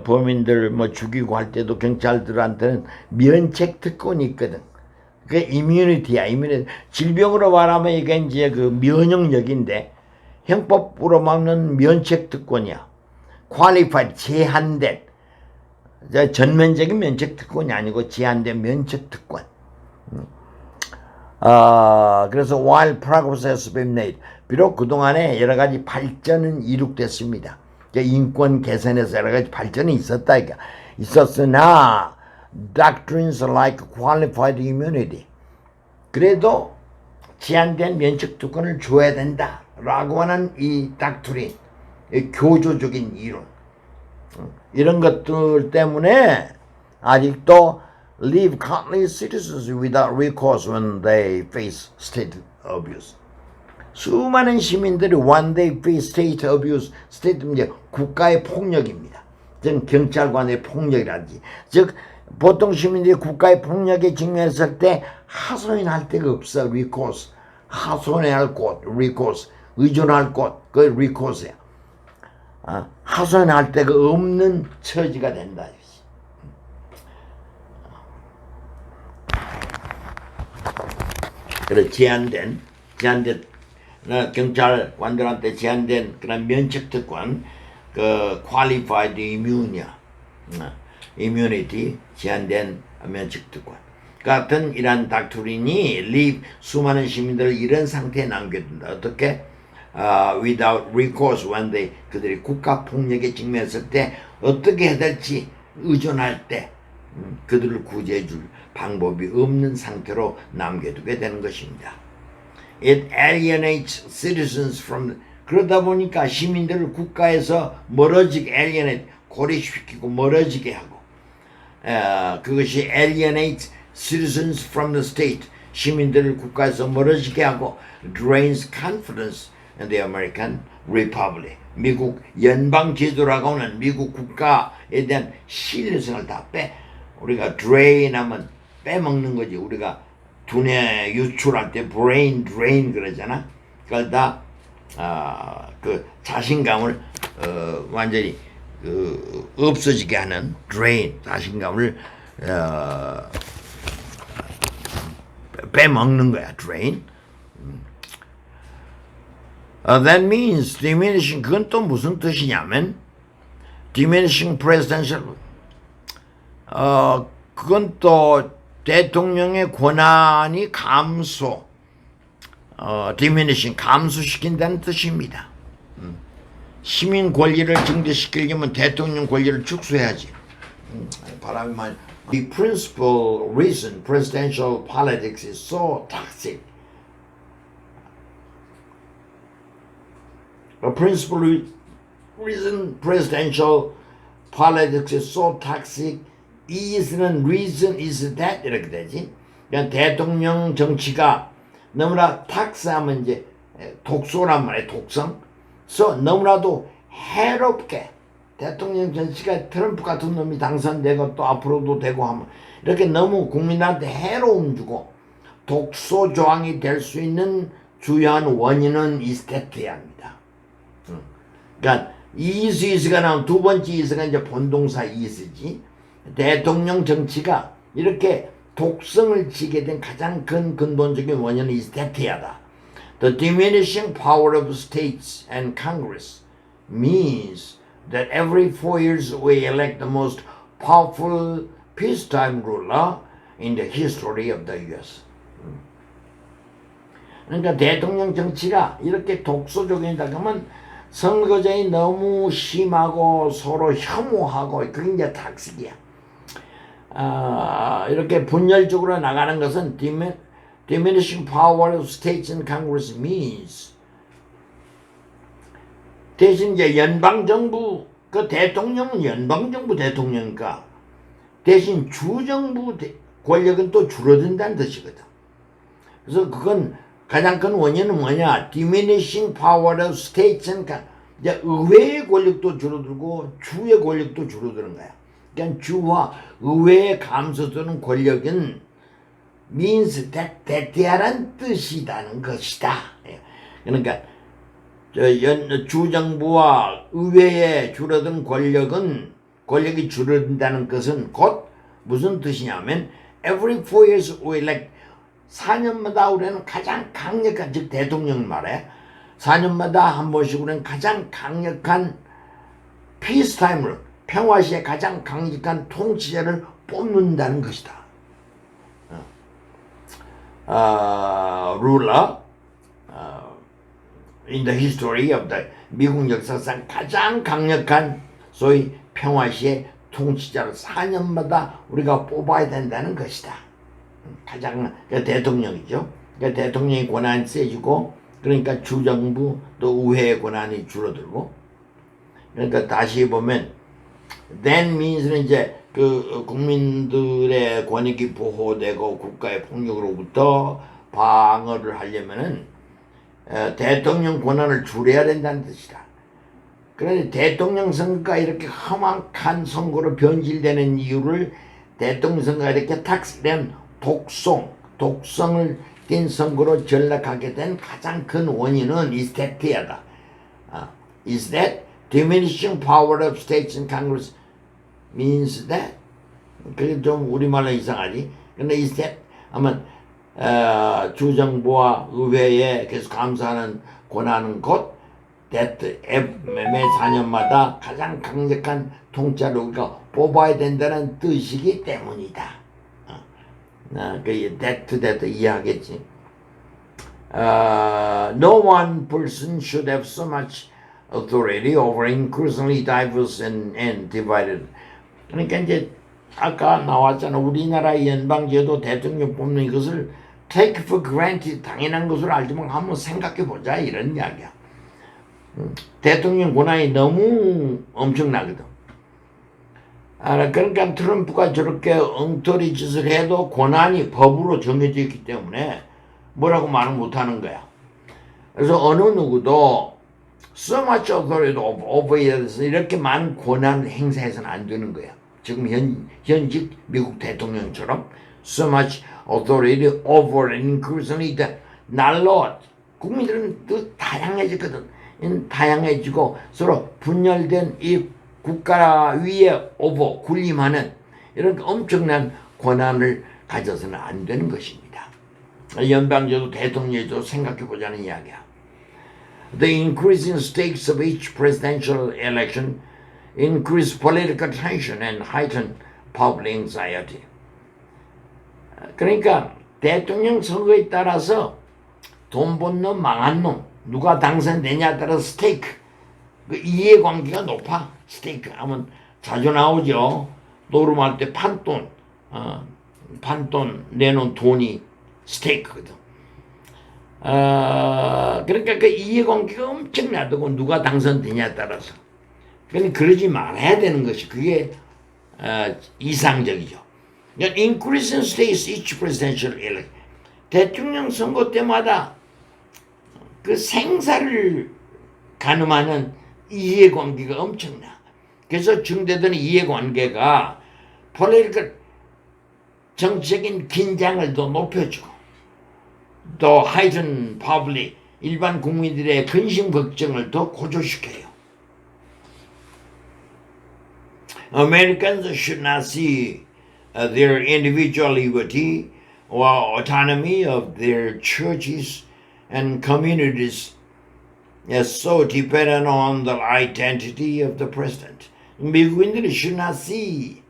범인들 뭐 죽이고 할 때도 경찰들한테는 면책 특권이 있거든. 그게 이뮤니티야. 이뮤니티. 질병으로 말하면 이게 이제 그 면역력인데 형법으로 막는 면책 특권이야. qualified 제한된 전면적인 면책 특권이 아니고 제한된 면책 특권. 그래서 while progress has been made, 비록 그동안에 여러 가지 발전은 이룩됐습니다. 인권 개선에서 여러 가지 발전이 있었다. 있었으나 doctrines like qualified immunity, 그래도 제한된 면책 특권을 줘야 된다라고 하는 이 닥트린, 교조적인 이론, 이런 것들 때문에 아직도 leave countless citizens without recourse when they face state abuse. 수많은 시민들이 when they face state abuse, state는 이제 국가의 폭력입니다. 즉 경찰관의 폭력이라든지, 즉 보통 시민들이 국가의 폭력에 직면했을 때 하소연할 데가 없어. recourse, 하소연할 곳, recourse, 의존할 곳, 그 recours야. 하소연할 데가 없는 처지가 된다. 그래서 제한된 경찰관들한테 제한된 그런 면책 특권, 그 qualified immunity, 제한된 면책 특권 같은 이러한 닥트린이 수많은 시민들을 이런 상태에 남겨둔다. 어떻게? Without recourse when 그들이 국가 폭력에 직면했을 때 어떻게 해야 될지 의존할 때 그들을 구제해 줄 방법이 없는 상태로 남겨두게 되는 것입니다. It alienates citizens from, 그러다 보니까 시민들을 국가에서 멀어지게, alienate, 고립시키고 멀어지게 하고, 그것이 alienates citizens from the state, 시민들을 국가에서 멀어지게 하고, drains confidence in the American Republic, 미국 연방 제도라고 하는 미국 국가에 대한 신뢰성을 다 우리가 drain 하면 빼먹는 거지. 우리가 두뇌 유출할 때 brain drain 그러잖아. 그걸 다 그 자신감을 완전히 없어지게 하는 drain, 자신감을 빼먹는 거야. drain. That means diminishing, 그건 또 무슨 뜻이냐면 diminishing presidential, 그건 또 대통령의 권한이 diminishing, 감소시킨다는 뜻입니다. 시민 권리를 증대시키려면 대통령 권리를 축소해야지. 바람이 많이. The principal reason presidential politics is so toxic. The principal reason presidential politics is so toxic reason is that 이렇게 되지. 그냥 대통령 정치가 너무나 탁스하면 이제 독소란 말이에요. 독성. 그래서 너무나도 해롭게 대통령 정치가 트럼프 같은 놈이 당선되고 또 앞으로도 되고 하면 이렇게 너무 국민한테 해로움 주고 독소 조항이 될 수 있는 주요한 원인은 이스테트야 합니다. 그러니까 이스가 나온 두 번째 이스가 이제 본동사 이스지. 대통령 정치가 이렇게 독성을 지게 된 가장 근본적인 원인은 이스테트야다. The diminishing power of states and Congress. means that every 4 years we elect the most powerful peacetime ruler in the history of the U.S. 그러니까 대통령 정치가 이렇게 독소적이다 그러면 선거전이 너무 심하고 서로 혐오하고 그게 이제 탁식이야. 이렇게 분열적으로 나가는 것은 diminishing power of states and Congress means 대신 이제 연방정부 그 대통령은 연방정부 대통령이니까 대신 주정부 권력은 또 줄어든다는 뜻이거든. 그래서 그건 가장 큰 원인은 뭐냐? diminishing power of states and 이제 의회의 권력도 줄어들고 주의 권력도 줄어드는 거야. 그러니까 주와 의회에 감소되는 권력은 means that 대대하란 뜻이라는 것이다. 그러니까 주정부와 의회에 줄어든 권력이 줄어든다는 것은 곧 무슨 뜻이냐면 every 4 years we elect 4년마다 우리는 가장 강력한 즉 대통령 말에 4년마다 한 번씩 우리는 가장 강력한 peacetime을 평화시에 가장 강력한 통치자를 뽑는다는 것이다. ruler in the history of the 미국 역사상 가장 강력한 소위 평화시의 통치자를 4년마다 우리가 뽑아야 된다는 것이다. 가장 대통령이죠. 그러니까 대통령의 권한이 세지고 그러니까 주정부 또 의회의 권한이 줄어들고 그러니까 다시 보면 then means는 이제 그 국민들의 권익이 보호되고 국가의 폭력으로부터 방어를 하려면은 대통령 권한을 줄여야 된다는 뜻이다. 그런데 대통령 선거가 이렇게 험악한 선거로 변질되는 이유를 대통령 선거가 이렇게 탁된 독성을 띤 선거로 전락하게 된 가장 큰 원인은 is that야다. is that diminishing power of states and Congress means that 그게 좀 우리말로 이상하지. 근데 is that 하면 주정부와 의회에 계속 감사하는 권한은 곧 that 매 4년마다 가장 강력한 통치자를 우리가 뽑아야 된다는 뜻이기 때문이다. 그 that 이해하겠지. No one person should have so much authority over increasingly diverse and divided. 그러니까 이제 아까 나왔잖아. 우리나라 연방제도 대통령 뽑는 것을 take for granted 당연한 것으로 알지만 한번 생각해 보자 이런 이야기야. 대통령 권한이 너무 엄청나거든. 그러니까 트럼프가 저렇게 엉터리 짓을 해도 권한이 법으로 정해져 있기 때문에 뭐라고 말을 못하는 거야. 그래서 어느 누구도 so much authority over 이렇게 많은 권한을 행사해서는 안 되는 거야. 지금 현직 미국 대통령처럼 so much authority over increasingly 날로 국민들은 또 다양해졌거든. 다양해지고 서로 분열된 이 국가 위에 over 군림하는 이런 엄청난 권한을 가져서는 안 되는 것입니다. 연방제도 대통령제도 생각해보자는 이야기야. The increasing stakes of each presidential election increase political tension and heighten public anxiety. 그러니까 대통령 선거에 따라서 돈 번 놈 망한 놈 누가 당선되냐에 따라 스테이크 그 이해관계가 높아. 스테이크 하면 자주 나오죠. 노름할 때 판돈 내놓은 돈이 스테이크거든. 그러니까 그 이해관계가 엄청나다고 누가 당선되냐에 따라서. 그러니까 그러지 말아야 되는 것이 그게 이상적이죠. 그러니까 increasing states each presidential election. 대통령 선거 때마다 그 생사를 가늠하는 이해관계가 엄청나. 그래서 증대되는 이해관계가 political 정치적인 긴장을 더 높여주고 또 heighten public 일반 국민들의 근심 걱정을 더 고조시켜요. Americans should not see their individual liberty or autonomy of their churches and communities is so dependent on the identity of the president. 미국인들이 should not see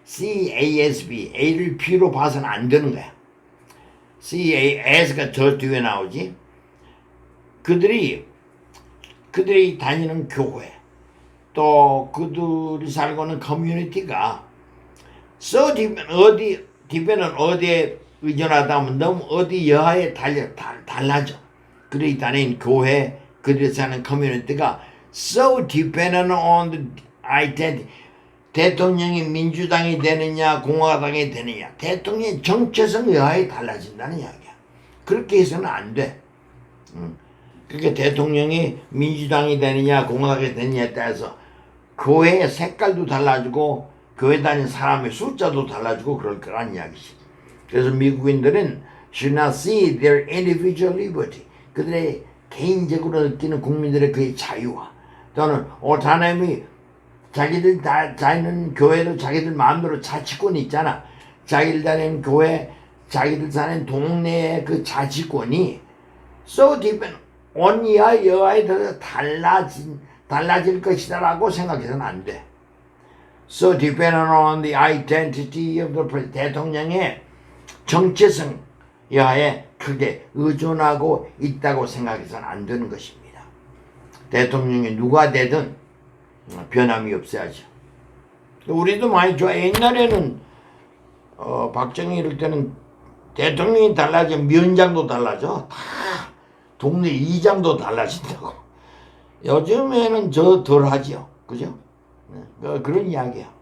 CASB, A를 B로 봐서는 안 되는 거야. CAS가 저 뒤에 나오지. 그들이 다니는 교회, 또 그들이 살고 있는 커뮤니티가 so dependent 어디에 의존하다 하면 너무 어디 여하에 달라져. 그들이 다니는 교회, 그들이 사는 커뮤니티가 so dependent on the identity. 대통령이 민주당이 되느냐 공화당이 되느냐 대통령의 정체성 여하에 달라진다는 이야기야. 그렇게 해서는 안 돼. 그러니까 대통령이 민주당이 되느냐 공화당이 되느냐에 따라서 교회의 색깔도 달라지고 교회 다니는 사람의 숫자도 달라지고 그럴 거란 이야기지. 그래서 미국인들은 should not see their individual liberty. 그들의 개인적으로 느끼는 국민들의 그의 자유와 또는 autonomy 자기들 다니는 교회도 자기들 마음대로 자치권이 있잖아. 자기들 다니는 교회, 자기들 사는 동네의 그 자치권이 so dependent on 여하에 따라서 달라질 것이다라고 생각해서는 안 돼. So dependent on the identity of the president. 대통령의 정체성 여하에 크게 의존하고 있다고 생각해서는 안 되는 것입니다. 대통령이 누가 되든 변함이 없어야죠. 우리도 많이 좋아. 옛날에는 박정희 이럴 때는 대통령이 달라져 면장도 달라져. 다 동네 이장도 달라진다고. 요즘에는 저 덜 하지요. 그죠? 그런 이야기야.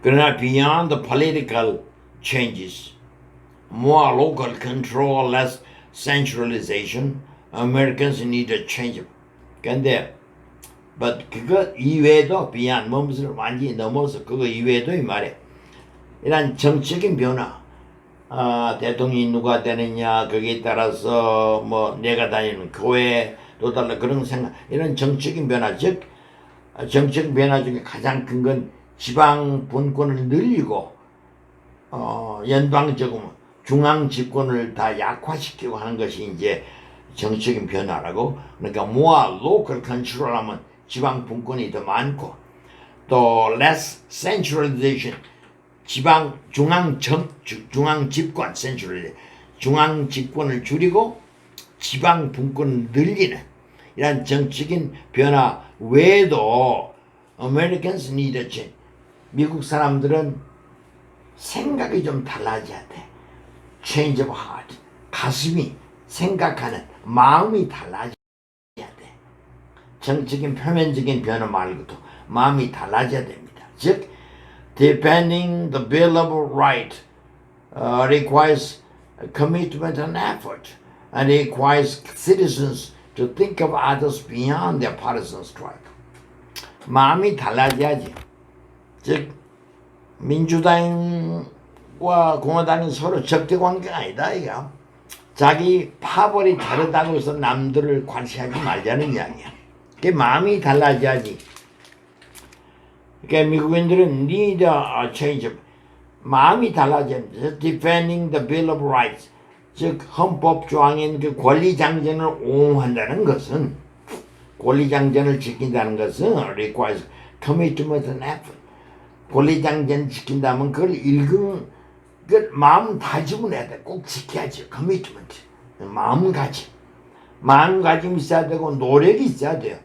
그러나 beyond the political changes, more local control, less centralization, Americans need a change. 근데 but 그거 이외에도 beyond 무엇을 완전히 넘어서 그거 이외에도 이 말이야. 이런 정치적인 변화, 대통령이 누가 되느냐 거기에 따라서 뭐 내가 다니는 교회도 달라 그런 생각 이런 정치적인 변화 즉 정치적 변화 중에 가장 큰 건 지방 분권을 늘리고 연방적으로 중앙 집권을 다 약화시키고 하는 것이 이제 정치적인 변화라고. 그러니까 more local control 하면 지방 분권이 더 많고 또 less centralization 중앙 집권 centralization 중앙 집권을 줄이고 지방 분권을 늘리는 이런 정치적인 변화 외에도 Americans need a change. 미국 사람들은 생각이 좀 달라져야 돼. Change of heart. 가슴이 생각하는 마음이 달라져야 돼. 정적인 표면적인 변화 말고도 마음이 달라져야 됩니다. 즉, defending the Bill of Rights requires commitment and effort, and requires citizens to think of others beyond their partisan stripe. 마음이 달라져야지. 즉, 민주당과 공화당이 서로 적대 관계가 아니다, 이거. 자기 파벌이 다르다고 해서 남들을 관시하지 말자는 이야기야. 그게 마음이 달라져야지. 그러니까 미국인들은 need a change. 마음이 달라져야 돼. Defending the Bill of Rights. 즉, 헌법 조항인 그 권리장전을 옹호한다는 것은, 권리장전을 지킨다는 것은 requires commitment and effort. 권리장전 지킨다면 그걸 그 마음 다짐을 해야 돼. 꼭 지켜야지. commitment. 마음가짐이 있어야 되고 노력이 있어야 돼요.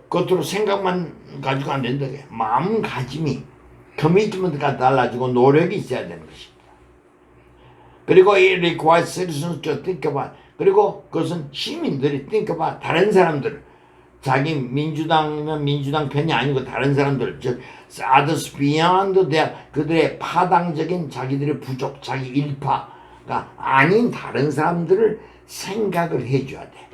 겉으로 생각만 가지고 안 된다. 마음가짐이 commitment가 달라지고 노력이 있어야 되는 것입니다. 그리고 it requires citizens to think about. 그리고 그것은 시민들이 think about 다른 사람들. 자기 민주당이면 민주당 편이 아니고 다른 사람들, 즉 others beyond their 그들의 파당적인 자기들의 부족, 자기 일파가 아닌 다른 사람들을 생각을 해줘야 돼.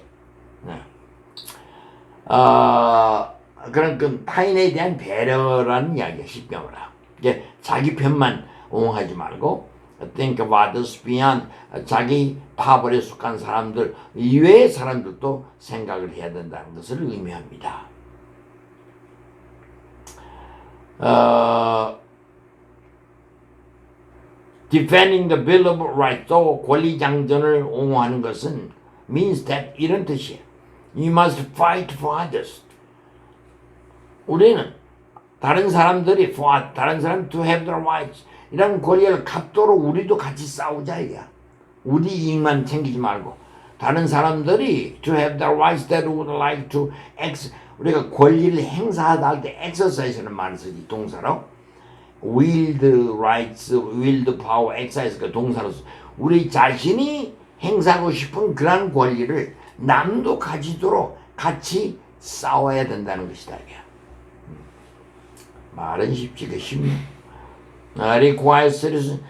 그런 그 타인에 대한 배려라는 이야기야. 십병을 하고 이제 자기 편만 옹호하지 말고 think of others beyond 자기 파벌에 속한 사람들 이외의 사람들도 생각을 해야 된다는 것을 의미합니다. defending the Bill of Rights, 또 권리장전을 옹호하는 것은 means that 이런 뜻이에요. You must fight for others. 우리는 다른 사람들이 다른 사람 to have the rights 이런 권리를 갖도록 우리도 같이 싸우자 이거야. 우리 이익만 챙기지 말고 다른 사람들이 to have the rights that would like to 우리가 권리를 행사하다 할 때 exercise는 많이 쓰지 동사로 wield rights, wield power, exercise가 동사로서 우리 자신이 행사하고 싶은 그런 권리를 남도 가지도록 같이 싸워야 된다는 것이다 이게. 말은 쉽지 그 쉽네. requires citizen,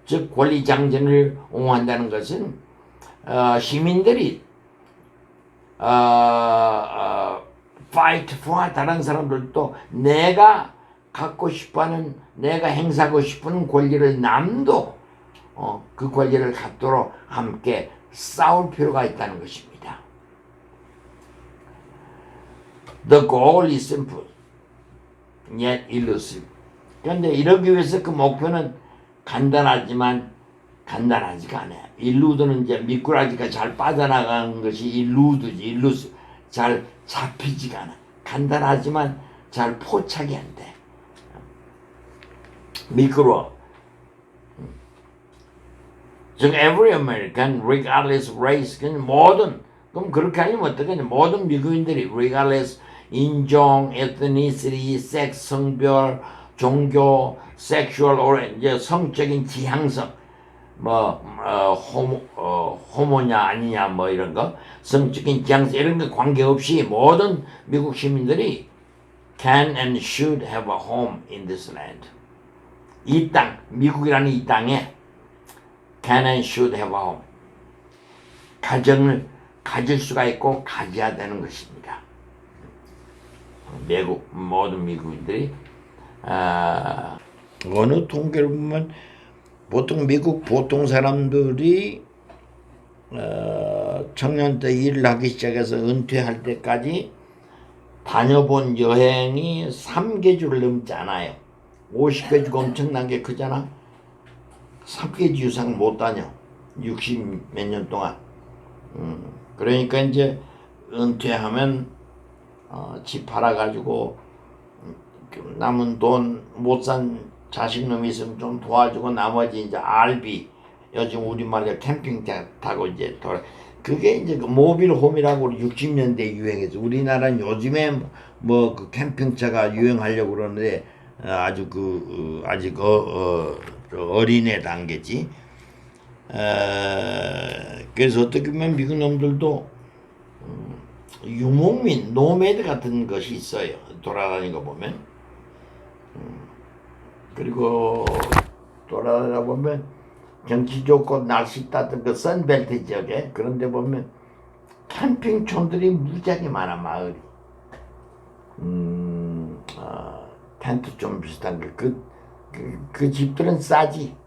즉 권리 장전을 옹호한다는 것은 시민들이 fight for 다른 사람들도 내가 갖고 싶어하는 내가 행사하고 싶은 권리를 남도 그 권리를 갖도록 함께 싸울 필요가 있다는 것입니다. The goal is simple, yet elusive. 그런데 이러기 위해서 그 목표는 간단하지만 간단하지가 않아요. 일루드는 이제 미꾸라지가 잘 빠져나가는 것이 일루드지, 일루스 잘 잡히지가 않아. 간단하지만 잘 포착이 안 돼. 미끄러워. 즉 every American, regardless of race, 모든 그럼 그렇게 하려면 어떡하냐? 모든 미국인들이 regardless 인종, ethnicity, 섹스, 성별, 종교, sexual 이제 성적인 지향성, 호모냐 아니냐 이런 거, 성적인 지향성 이런 거 관계없이 모든 미국 시민들이 can and should have a home in this land. 이 땅, 미국이라는 이 땅에 can and should have a home. 가정을 가질 수가 있고 가져야 되는 것입니다. 모든 미국인들이 어느 통계를 보면 보통 미국 보통 사람들이 청년 때 일을 하기 시작해서 은퇴할 때까지 다녀본 여행이 3개주를 넘지 않아요. 50개주가 엄청난 게 크잖아. 3개주 이상 못 다녀. 60 몇 년 동안. 그러니까 이제 은퇴하면 집 팔아가지고 남은 돈 못 산 자식놈이 있으면 좀 도와주고 나머지 이제 RV 요즘 우리말로 캠핑 타고 이제 그게 이제 그 모빌홈이라고 60년대 유행했어. 우리나라는 요즘에 그 캠핑차가 유행하려고 그러는데 아주 아직 어린애 단계지. 그래서 어떻게 보면 미국 놈들도 유목민, 노매드 같은 것이 있어요. 돌아다니는 거 보면. 그리고 돌아다니다 보면 경치 좋고 날씨 따뜻한 그 선벨트 지역에 그런데 보면 캠핑촌들이 무지하게 많아 마을이. 텐트 좀 비슷한 게 그 집들은 싸지.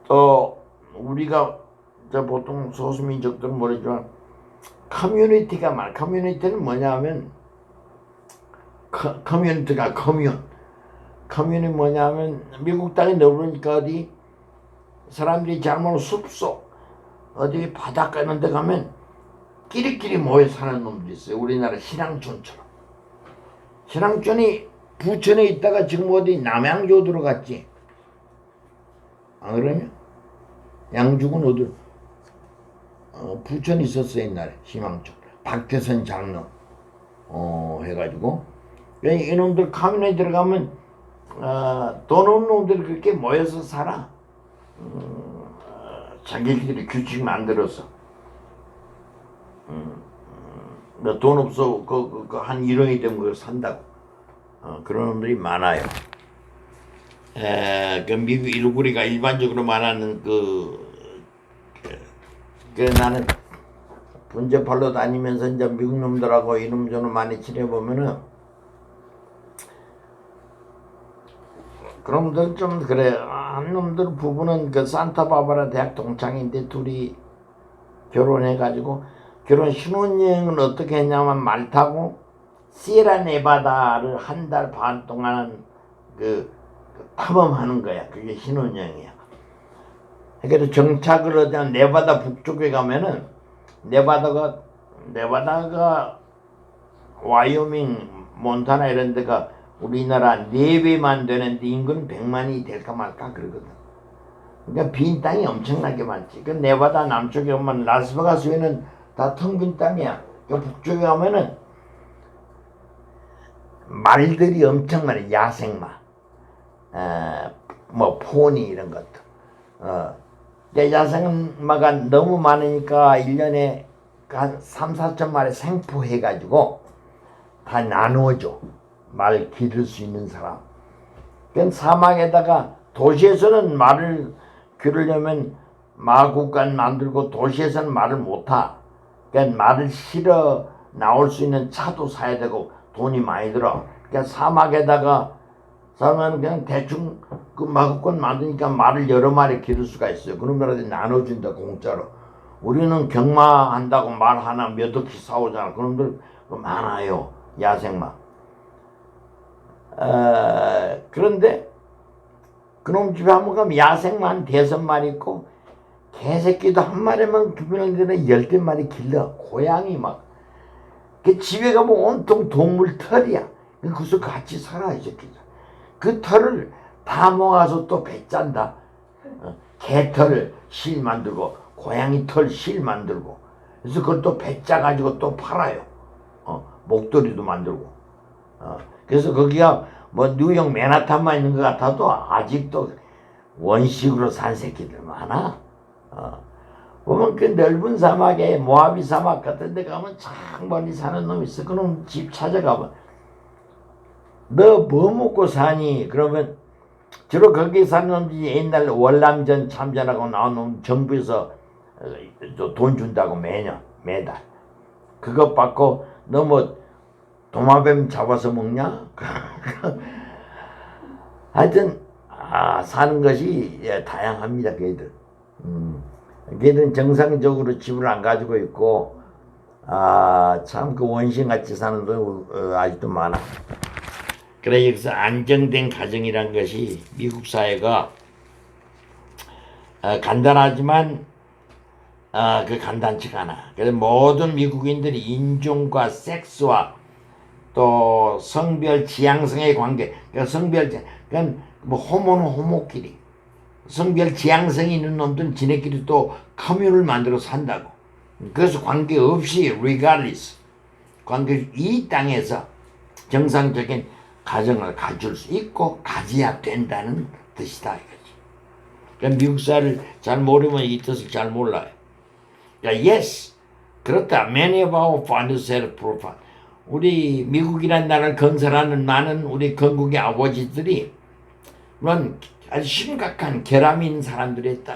또 우리가 보통 소수민족들은 모르지만 커뮤니티가 많아. 커뮤니티는 뭐냐면 커뮤니티가 커뮤니 뭐냐면 미국 땅이 넓으니까 어디 사람들이 잘못 숲속 어디 바닷가 이런 데 가면 끼리끼리 모여 사는 놈들이 있어요. 우리나라 신앙촌처럼. 신앙촌이 부천에 있다가 지금 어디 남양주 들어갔지. 안 그러냐? 양주군 어디 부천에 있었어 옛날에 신앙촌. 박태선 장로 해가지고 이놈들 카미노에 들어가면 돈 없는 놈들이 그렇게 모여서 살아. 자기들이 규칙 만들어서 돈 없어 한 1원이 되면 그걸 산다고. 그런 놈들이 많아요. 그 미국 우리가 일반적으로 말하는 나는 분재팔로 다니면서 이제 미국 놈들하고 이놈 저놈 많이 지내보면은 그런 놈들 좀 그래. 한 놈들 부부는 그 산타바바라 대학 동창인데 둘이 결혼해가지고 결혼 신혼여행은 어떻게 했냐면 말 타고 시에라네바다를 한 달 반 동안 탐험하는 거야. 그게 신혼여행이야. 그래서 정착을 하자 네바다 북쪽에 가면은 네바다가 와이오밍, 몬타나 이런 데가 우리나라 4배만 되는데 인구는 100만이 될까 말까 그러거든. 그러니까 빈 땅이 엄청나게 많지. 그 네바다 남쪽에 오면 라스베가스 외에는 다 텅 빈 땅이야. 그 북쪽에 가면은 말들이 엄청 많아. 야생마, 뭐 포니 이런 것도. 야생마가 너무 많으니까 1년에 한 3, 4천 마리 생포해가지고 다 나누어줘. 말 기를 수 있는 사람. 그건 사막에다가 도시에서는 말을 기르려면 마구간 만들고 도시에서는 말을 못하. 그러니까 말을 실어 나올 수 있는 차도 사야 되고 돈이 많이 들어. 그러니까 사막에다가 사람은 그냥 대충 그 마구간 만드니까 말을 여러 마리 기를 수가 있어요. 그런 거라도 나눠준다 공짜로. 우리는 경마한다고 말 하나 몇 억씩 사오잖아. 그놈들 많아요. 야생마. 그런데 그놈 집에 한번 가면 야생마 한 5마리 있고 개새끼도 한 마리만 주변에 되는 10마리 길러. 고양이 막. 그 집에 가면 온통 동물 털이야. 그래서 같이 살아 이 새끼들. 그 털을 다 모아서 또 배짠다. 개털 실 만들고 고양이 털 실 만들고 그래서 그걸 또 배짜 가지고 또 팔아요. 목도리도 만들고. 그래서 거기가 뭐 뉴욕 맨하탄만 있는 것 같아도 아직도 원식으로 산 새끼들 많아. 보면 그 넓은 사막에 모하비 사막 같은 데 가면 참 멀리 사는 놈이 있어. 그럼 집 찾아가면 너 뭐 먹고 사니? 그러면 주로 거기 사는 놈들이 옛날 월남전 참전하고 나온 놈 정부에서 돈 준다고 매달 그것 받고 너 뭐 도마뱀 잡아서 먹냐? 하여튼 사는 것이 다양합니다. 걔들. 걔들은 정상적으로 집을 안 가지고 있고 참 그 원신같이 사는 분 아직도 많아. 그래 여기서 안정된 가정이란 것이 미국 사회가 간단하지만 그 간단치가 않아. 그래서 모든 미국인들이 인종과 섹스와 또 성별 지향성의 관계, 그러니까 그건 뭐 호모는 호모끼리, 성별 지향성이 있는 놈들은 지네끼리 또 커뮤를 만들어 산다고. 그래서 관계없이 regardless, 이 땅에서 정상적인 가정을 가질 수 있고 가져야 된다는 뜻이다 이거지. 그러니까 미국 사회를 잘 모르면 이 뜻을 잘 몰라요. 그러니까 yes, 그렇다. Many of our fathers had profound. 우리 미국이라는 나라를 건설하는 많은 우리 건국의 아버지들이 물론 아주 심각한 결함이 있는 사람들이었다.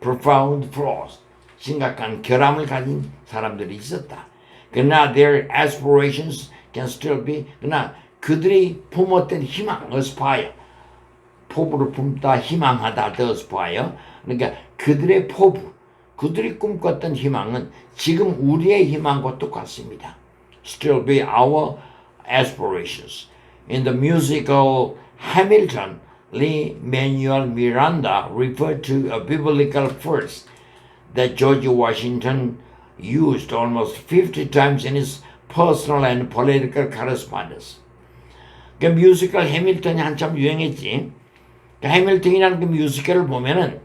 Profound flaws, 심각한 결함을 가진 사람들이 있었다. 그러나 their aspirations can still be, 그러나 그들이 품었던 희망, aspire, 포부를 품다, 희망하다, the aspire. 그러니까 그들의 포부, 그들이 꿈꿨던 희망은 지금 우리의 희망과 똑같습니다. Still be our aspirations. In the musical Hamilton, Lin-Manuel Miranda referred to a biblical verse that George Washington used almost 50 times in his personal and political correspondence. 그 뮤지컬 해밀턴이 한참 유행했지. 그 해밀턴이라는 그 뮤지컬을 보면은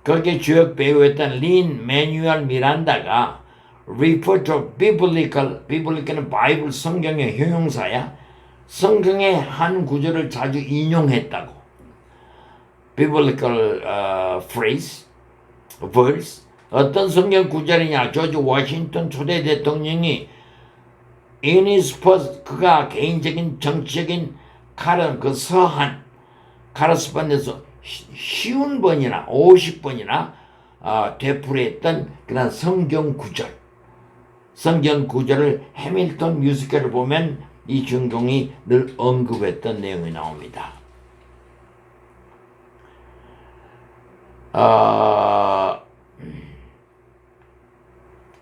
거기에 주역 배우였던 린-매뉴얼 미란다가 refer to biblical은 바이블 성경의 형용사야. 성경의 한 구절을 자주 인용했다고. biblical phrase, verse. 어떤 성경 구절이냐? 조지 워싱턴 초대 대통령이 in his first, 그가 개인적인 정치적인 그 서한 카르스반에서 쉬운 번이나 50번이나 되풀이했던 그런 성경 구절을 해밀턴 뮤지컬을 보면 이 주인공이 늘 언급했던 내용이 나옵니다.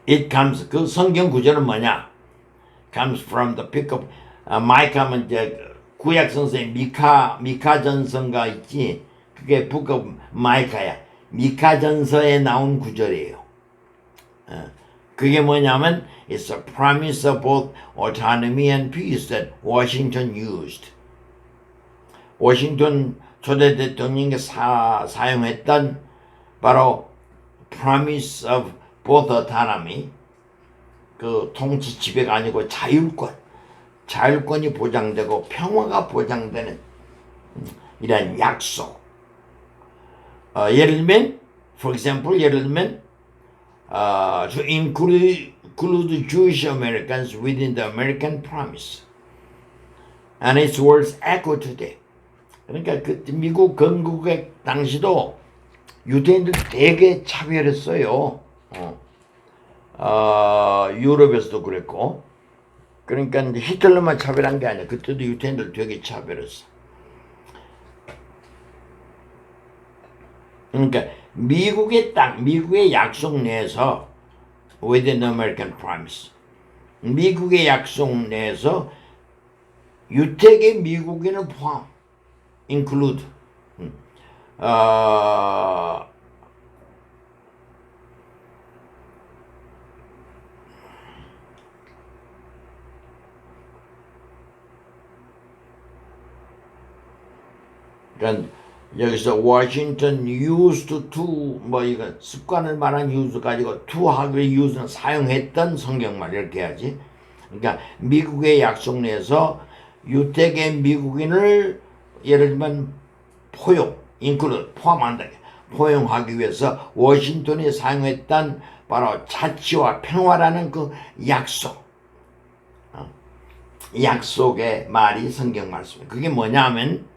It comes, 그 성경 구절은 뭐냐? Comes from the pick of, 마이카면 이제 구약 선생님 미카 전서가 있지. 그게 book of 마이카야. 미카 전서에 나온 구절이에요. 그게 뭐냐면 it's a promise of both autonomy and peace that Washington used. 워싱턴 초대 대통령이 사용했던 바로 promise of both autonomy, 그 통치 지배가 아니고 자율권이 보장되고 평화가 보장되는 이런 약속. 예를 들면, for example, 예를 들면 to include Jewish Americans within the American promise, and its words echo today. 그러니까 그 미국 건국의 당시도 유대인들 되게 차별했어요. 유럽에서도 그랬고. 그러니까 히틀러만 차별한 게 아니야. 그때도 유대인들 되게 차별했어. 그러니까 미국의 땅, 미국의 약속 내에서 within the American promise, 미국의 약속 내에서 유택의 미국인을 포함, include, 그러니까 여기서 Washington used to, 뭐 이거 습관을 말한 use 가지고 to 하기 use는 사용했던 성경말 이렇게 해야지. 그러니까 미국의 약속 내에서 유택의 미국인을 예를 들면 include, 포함한다. 포용하기 위해서 워싱턴이 사용했던 바로 자치와 평화라는 그 약속. 약속의 말이 성경 말씀이에요. 그게 뭐냐면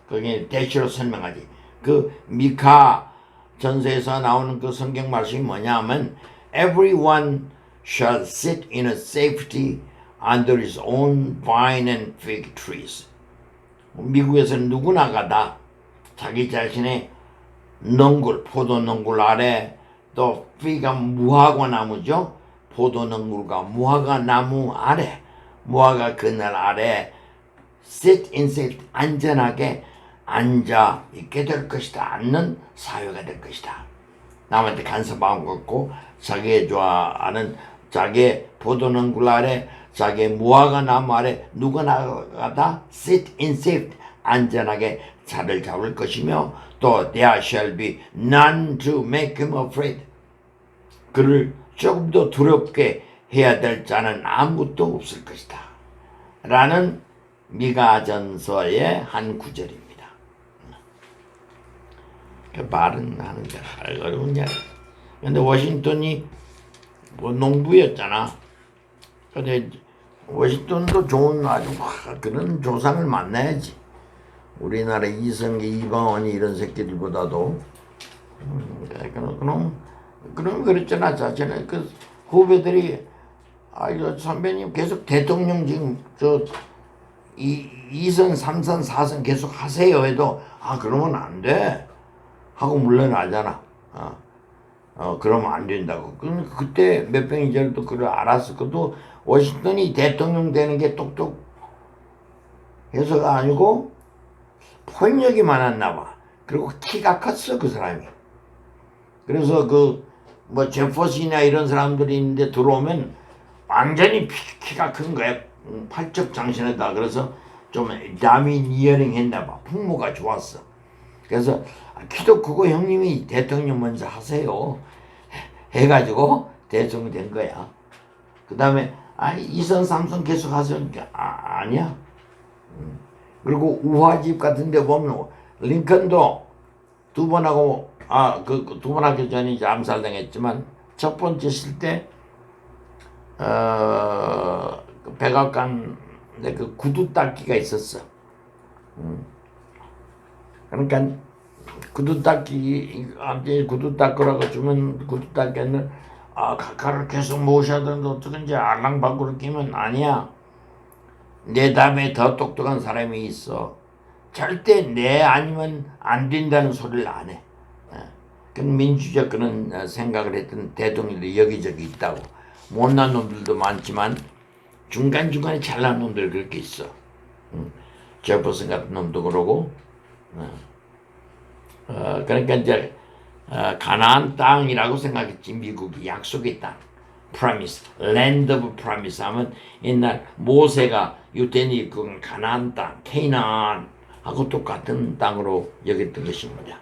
그게 대시로 설명하지. 그 미카 전서에서 나오는 그 성경 말씀이 뭐냐면 everyone shall sit in a safety under his own vine and fig trees. 미국에서는 누구나가 다 자기 자신의 넝굴, 포도 넝굴 아래, 또 피가 무화과 나무죠. 포도 넝굴과 무화과 나무 아래, 무화과 그늘 아래 sit in safety, 안전하게 앉아 있게 될 것이다. 앉는 사회가 될 것이다. 남한테 간섭하고 없고 자기의 좋아하는 자기의 포도농굴 아래, 자기의 무화과 나무 아래 누구나가 다 sit in safety, 안전하게 자를 잡을 것이며 또 there shall be none to make him afraid. 그를 조금 더 두렵게 해야 될 자는 아무것도 없을 것이다. 라는 미가전서의 한 구절입니다. 그 말은 하는데 어려운 이야기. 근데 워싱턴이 뭐 농부였잖아. 근데 워싱턴도 좋은 아주 그런 조상을 만나야지. 우리나라 이성계, 이방원이 이런 새끼들보다도 그럼 그랬잖아. 자체는 그 후배들이 아이고 선배님 계속 대통령 지금 저 2선, 3선, 4선 계속 하세요 해도 그러면 안 돼 하고 물러나잖아. 그러면 안 된다고. 그때 몇병 이전에도 그걸 알았어. 그것도 워싱턴이 대통령 되는 게 똑똑해서가 아니고 포용력이 많았나 봐. 그리고 키가 컸어 그 사람이. 그래서 뭐 제퍼슨이나 이런 사람들이 있는데 들어오면 완전히 키가 큰 거야. 팔적장신하다. 그래서 좀 다미니어링 했나 봐. 풍모가 좋았어. 그래서 키도 크고 형님이 대통령 먼저 하세요 해가지고 대통령 된 거야. 그 다음에 2선 3선 계속 하세요. 아니야. 그리고 우화집 같은 데 보면 링컨도 두 번 하고 두 번 하기 전에 이제 암살당했지만 첫 번째 쓸 때 그 백악관에 그 구두 닦기가 있었어. 그러니까 구두 닦기 구두 닦으라고 주면 구두 닦기는 각하를 계속 모셔야 되는데 어떻게든지 알랑방구를 끼면 아니야. 내 다음에 더 똑똑한 사람이 있어. 절대 내 아니면 안 된다는 소리를 안 해. 그런 민주적 그런 생각을 했던 대통령들이 여기저기 있다고. 못난 놈들도 많지만 중간중간에 잘난 놈들 그렇게 있어. 제퍼슨 같은 놈도 그러고. 그러니까 이제 가나안 땅이라고 생각했지. 미국이 약속의 땅, promise, land of promise 하면 옛날 모세가 유대인이 그 가나안 땅, 케이나안하고 똑같은 땅으로 여겼던 것입니다.